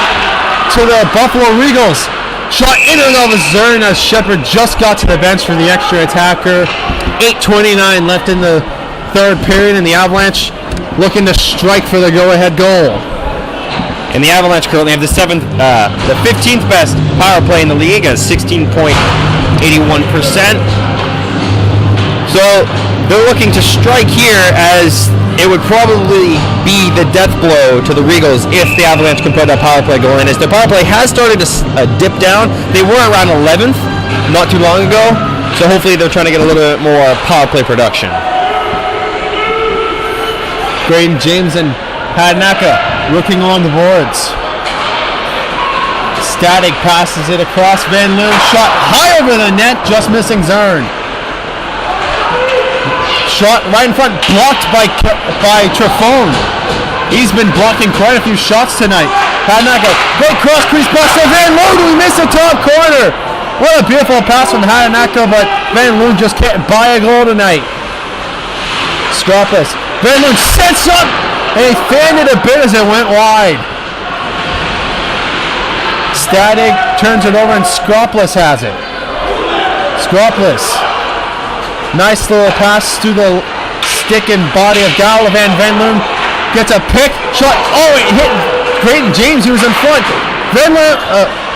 to the Buffalo Regals. Shot in and of Zern as Shepard just got to the bench for the extra attacker. 8:29 left in the third period, and the Avalanche looking to strike for the go-ahead goal. And the Avalanche currently have the 15th best power play in the league at 16.81%. So they're looking to strike here, as it would probably be the death blow to the Regals if the Avalanche can put a power play goal in. As the power play has started to dip down, they were around 11th not too long ago, so hopefully they're trying to get a little bit more power play production. Graydon James and Hadnaka looking on the boards. Static passes it across. Van Loon shot high over the net, just missing Zern. Shot right in front, blocked by Trefone. He's been blocking quite a few shots tonight. Hadnaka, great cross crease buster. Van Loon, we missed the top corner. What a beautiful pass from Hadnaka, but Van Loon just can't buy a goal tonight. Skropos. Van Loon sets up, and he fanned it a bit as it went wide. Static turns it over, and Skropos has it. Skropos. Nice little pass through the stick and body of Galavan. Van Loon gets a pick. Shot. Oh, it hit Graydon James, who was in front. Van Loon,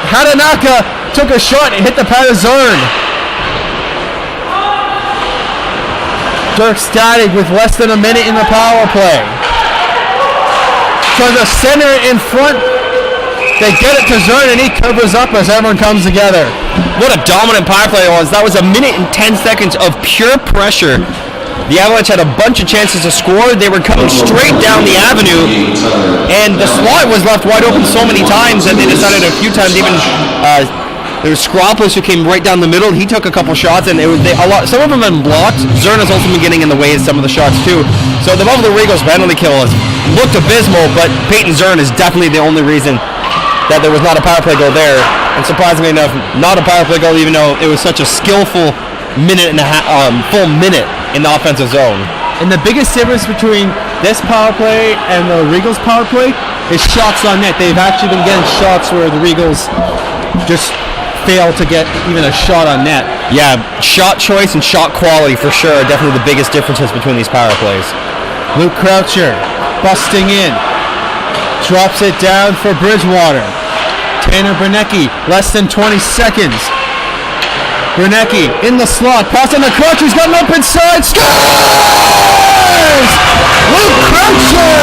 Hadanaka took a shot and hit the pad of Zern. Dirk Static with less than a minute in the power play. Tries to center it in front. They get it to Zern, and he covers up as everyone comes together. What a dominant power play it was. That was a minute and 10 seconds of pure pressure. The Avalanche had a bunch of chances to score. They were coming straight down the avenue, and the slot was left wide open so many times that they decided a few times, even there was Skropos who came right down the middle. He took a couple shots, and some of them have been blocked. Zern has also been getting in the way of some of the shots too. So the Buffalo Regals penalty kill has looked abysmal, but Peyton Zern is definitely the only reason that there was not a power play goal there, and surprisingly enough, not a power play goal, even though it was such a skillful full minute in the offensive zone. And the biggest difference between this power play and the Regals power play is shots on net. They've actually been getting shots where the Regals just fail to get even a shot on net. Yeah, shot choice and shot quality for sure are definitely the biggest differences between these power plays. Luke Croucher busting in, drops it down for Bridgewater. Tanner Bernecki, less than 20 seconds. Bernecki in the slot, pass on the Croucher, he's got an open side, scores! Luke Croucher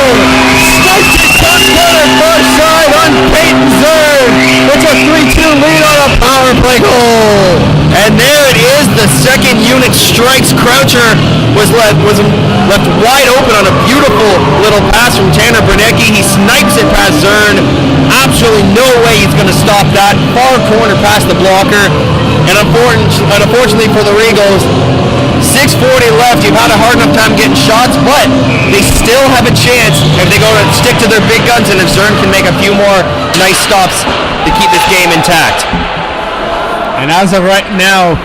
stakes his top corner far side on Peyton Zern. It's a 3-2 lead on a power play goal. And there it is, the second unit strikes. Croucher was left wide open on a beautiful little pass from Tanner Bernecki. He snipes it past Zern. Absolutely no way he's going to stop that. Far corner past the blocker. And unfortunately for the Regals, 6:40 left. You've had a hard enough time getting shots, but they still have a chance if they go to stick to their big guns and if Zern can make a few more nice stops to keep this game intact. And as of right now,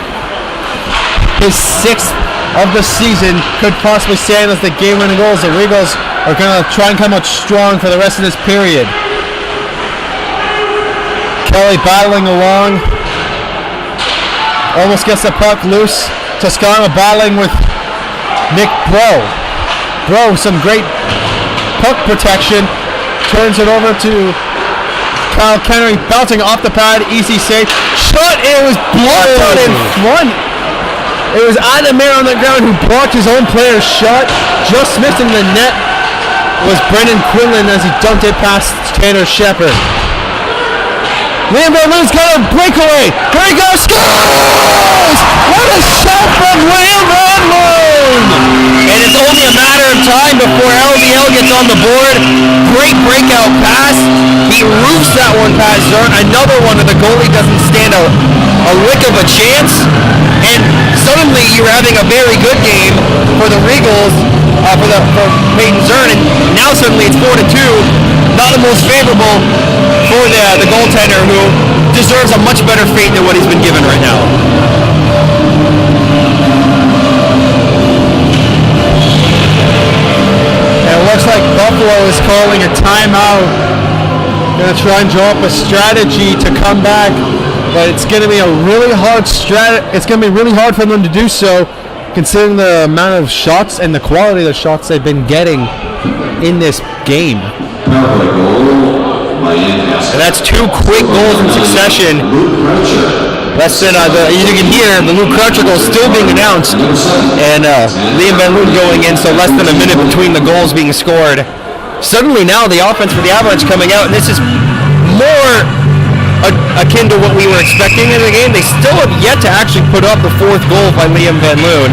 his 6th of the season could possibly stand as the game-winning goals. The Regals are going to try and come out strong for the rest of this period. Kelly battling along. Almost gets the puck loose. Toscano battling with Nick Bro. Bro, some great puck protection. Turns it over to Kyle Kennery, bouncing off the pad, easy save. Shot, it was blocked out in front. It was Adamir on the ground who blocked his own player's shot. Just missing the net was Brendan Quinlan as he dumped it past Tanner Shepard. Liam Van Loon's got a breakaway. Here he goes, scores! What a shot from Liam Van Loon! And it's only a matter of time before LVL gets on the board. Great breakout pass. He roofs that one past Zern. Another one that the goalie doesn't stand a lick of a chance. And suddenly you're having a very good game for the Regals, for Peyton Zern. And now suddenly it's 4-2. Not the most favorable for the goaltender, who deserves a much better fate than what he's been given right now. And it looks like Buffalo is calling a timeout. Going to try and draw up a strategy to come back, but it's going to be a really hard It's going to be really hard for them to do so, considering the amount of shots and the quality of the shots they've been getting in this game. Goal by Ancaster. And that's 2 quick goals in succession. Less than, as you can hear, the Luke Croucher goal still being announced, and Liam Van Loon going in, so less than a minute between the goals being scored. Suddenly now the offense for the Avalanche coming out, and this is more akin to what we were expecting in the game. They still have yet to actually put up the fourth goal by Liam Van Loon.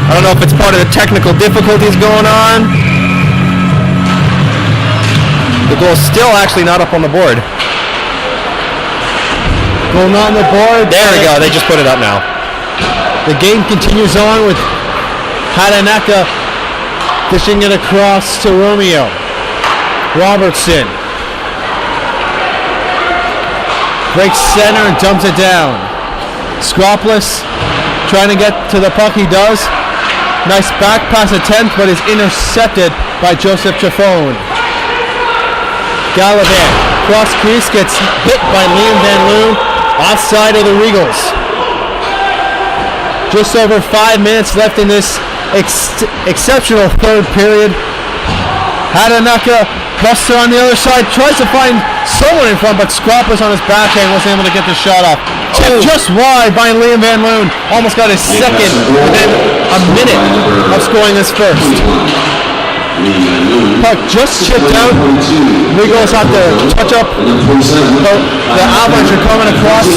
I don't know if it's part of the technical difficulties going on. The goal's still actually not up on the board. Goal not on the board. There we go. They just put it up now. The game continues on with Hadanaka dishing it across to Romeo. Robertson breaks center and dumps it down. Skroplis trying to get to the puck. He does. Nice back pass attempt, but is intercepted by Joseph Chaffone. Gallaudet cross crease gets hit by Liam Van Loon offside of the Regals. Just over 5 minutes left in this exceptional third period. Hadanaka buster on the other side, tries to find someone in front, but Skroplis on his backhand wasn't able to get the shot off. Tipped just wide by Liam Van Loon. Almost got his second within a minute of scoring his first. Puck just chipped out. Regals have to touch up. The Avalanche are coming across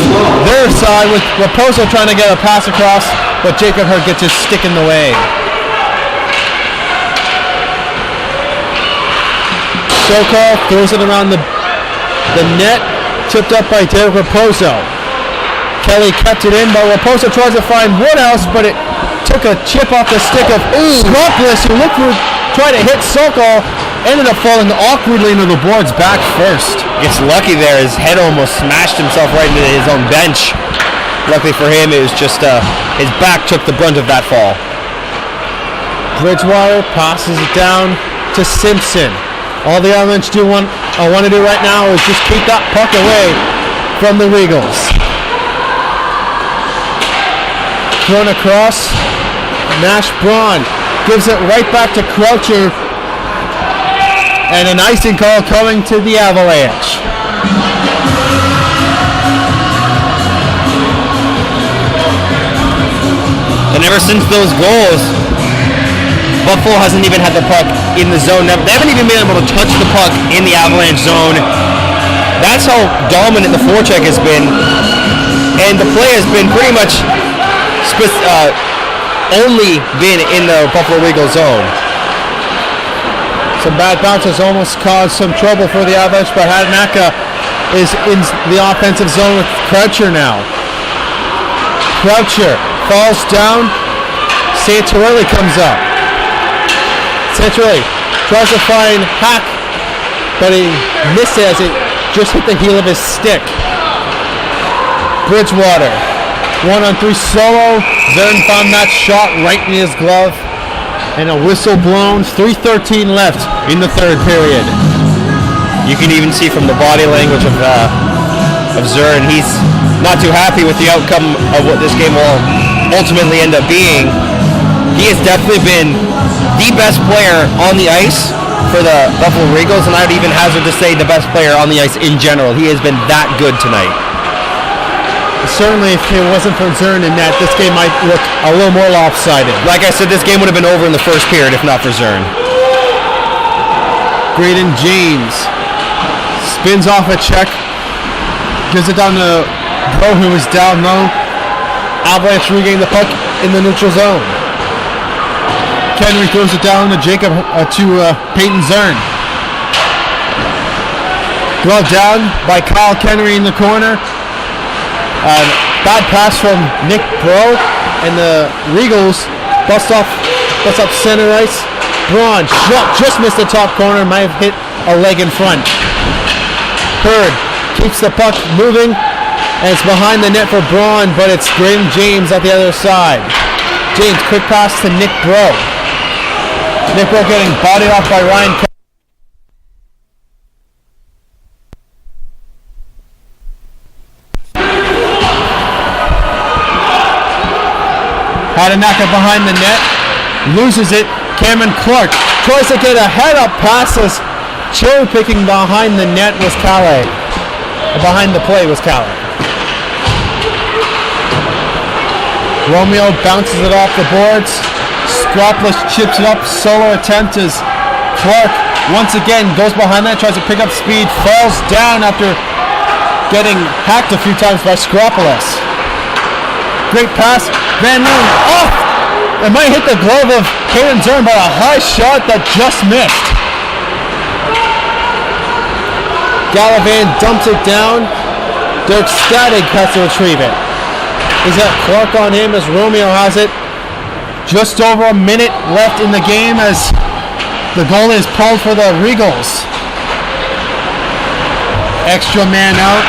their side with Raposo trying to get a pass across, but Jacob Hurt gets his stick in the way. Sokol throws it around the net, tipped up by Derek Raposo. Kelly kept it in, but Raposo tries to find Woodhouse, but it took a chip off the stick of Skroplis, who looked for trying to hit Sokol, ended up falling awkwardly into the boards back first. Gets lucky there. His head almost smashed himself right into his own bench. Luckily for him, it was just his back took the brunt of that fall. Bridgewater passes it down to Simpson. All the Avalanche want to do right now is just keep that puck away from the Regals. Thrown across. Nash Braun gives it right back to Croucher. And an icing call coming to the Avalanche. And ever since those goals, Buffalo hasn't even had the puck in the zone. They haven't even been able to touch the puck in the Avalanche zone. That's how dominant the forecheck has been. And the play has been pretty much only been in the Buffalo Regals zone. Some bad bounces almost caused some trouble for the Avalanche, but Hadanaka is in the offensive zone with Croucher now. Croucher falls down. Santorelli comes up. Santorelli tries to find Hack, but he missed it as it just hit the heel of his stick. Bridgewater, 1-on-3 solo. Zern found that shot right in his glove. And a whistle blown. 3:13 left in the third period. You can even see from the body language of Zern, he's not too happy with the outcome of what this game will ultimately end up being. He has definitely been the best player on the ice for the Buffalo Regals, and I'd even hazard to say the best player on the ice in general. He has been that good tonight. Certainly, if it wasn't for Zern in net, this game might look a little more lopsided. Like I said, this game would have been over in the first period if not for Zern. Braden James spins off a check, gives it down to Bro, who is down low. Avalanche regain the puck in the neutral zone. Kenry throws it down to Peyton Zern. Glove down by Kyle Kenry in the corner. Bad pass from Nick Bro, and the Regals bust up center ice. Braun shot, just missed the top corner, might have hit a leg in front. Hurd keeps the puck moving, and it's behind the net for Braun, but it's Braden James at the other side. James, quick pass to Nick Bro. Nick Bro getting bodied off by Ryan Kelly. Hadanaka behind the net, loses it. Cameron Clark tries to get a head-up pass as cherry-picking behind the net was Calais. behind the play was Callum. Romeo bounces it off the boards. Stropoulos chips it up. Solo attempt as Clark once again goes behind that, tries to pick up speed, falls down after getting hacked a few times by Stropoulos. Great pass. Van Loon off! It might hit the glove of Hayden Zern, but a high shot that just missed. Gallivan dumps it down. Dirk Static has to retrieve it. He's got Clark on him as Romeo has it. Just over a minute left in the game as the goal is pulled for the Regals. Extra man out.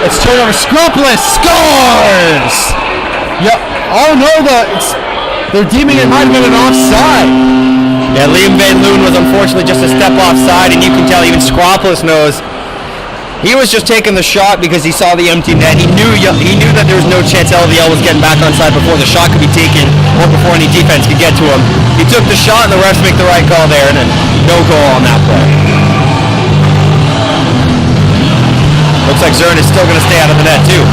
It's turnover. Stropoulos scores! Yep. Oh no, they're deeming it might have been an offside. Yeah, Liam Van Loon was unfortunately just a step offside, and you can tell even Stropoulos knows. He was just taking the shot because he saw the empty net. He knew that there was no chance LVL was getting back on side before the shot could be taken or before any defense could get to him. He took the shot and the refs make the right call there, and then no goal on that play. Looks like Zern is still going to stay out of the net too.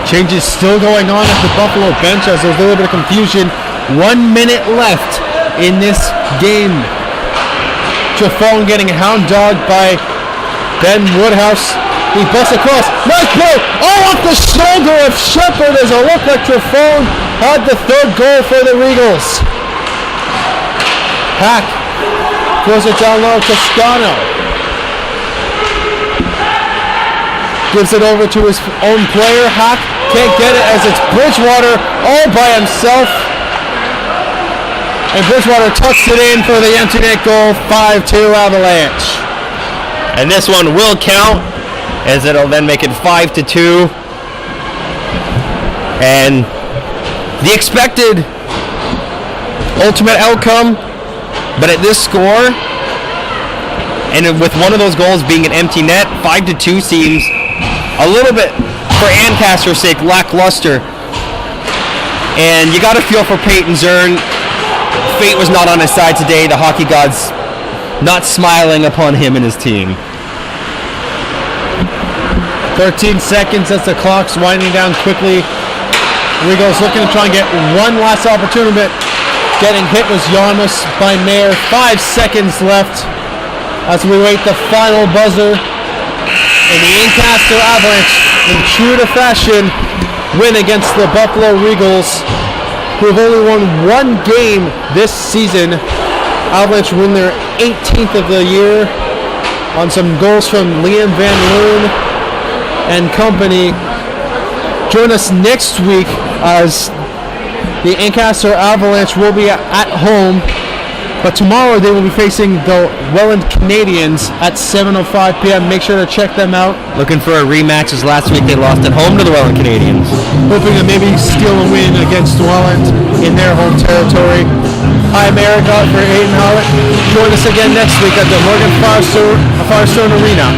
Changes still going on at the Buffalo bench as there's a little bit of confusion. 1 minute left in this game. Trifone getting hound dogged by Ben Woodhouse. He busts across. Nice play! Oh, off the shoulder of Shepard as it looked like Trifone had the third goal for the Regals. Hack throws it down low. Toscano gives it over to his own player. Hack can't get it as it's Bridgewater all by himself. And Bridgewater tucks it in for the empty net goal, 5-2 Avalanche. And this one will count, as it'll then make it 5-2. And the expected ultimate outcome, but at this score, and with one of those goals being an empty net, 5-2 seems a little bit, for Ancaster's sake, lackluster. And you got to feel for Peyton Zern. Fate was not on his side today. The hockey gods not smiling upon him and his team. 13 seconds as the clock's winding down quickly. Regals looking to try and get one last opportunity, but getting hit was Yarmos by Mayer. 5 seconds left as we wait the final buzzer. And the Ancaster Avalanche, in true to fashion, win against the Buffalo Regals, who have only won one game this season. Avalanche win their 18th of the year on some goals from Liam Van Loon and company. Join us next week as the Ancaster Avalanche will be at home, but tomorrow they will be facing the Welland Canadians at 7:05 p.m. Make sure to check them out. Looking for a rematch as last week they lost at home to the Welland Canadians. Hoping to maybe steal a win against Welland in their home territory. I'm Eric out for Aiden Howlett. Join us again next week at the Morgan Firestone Arena.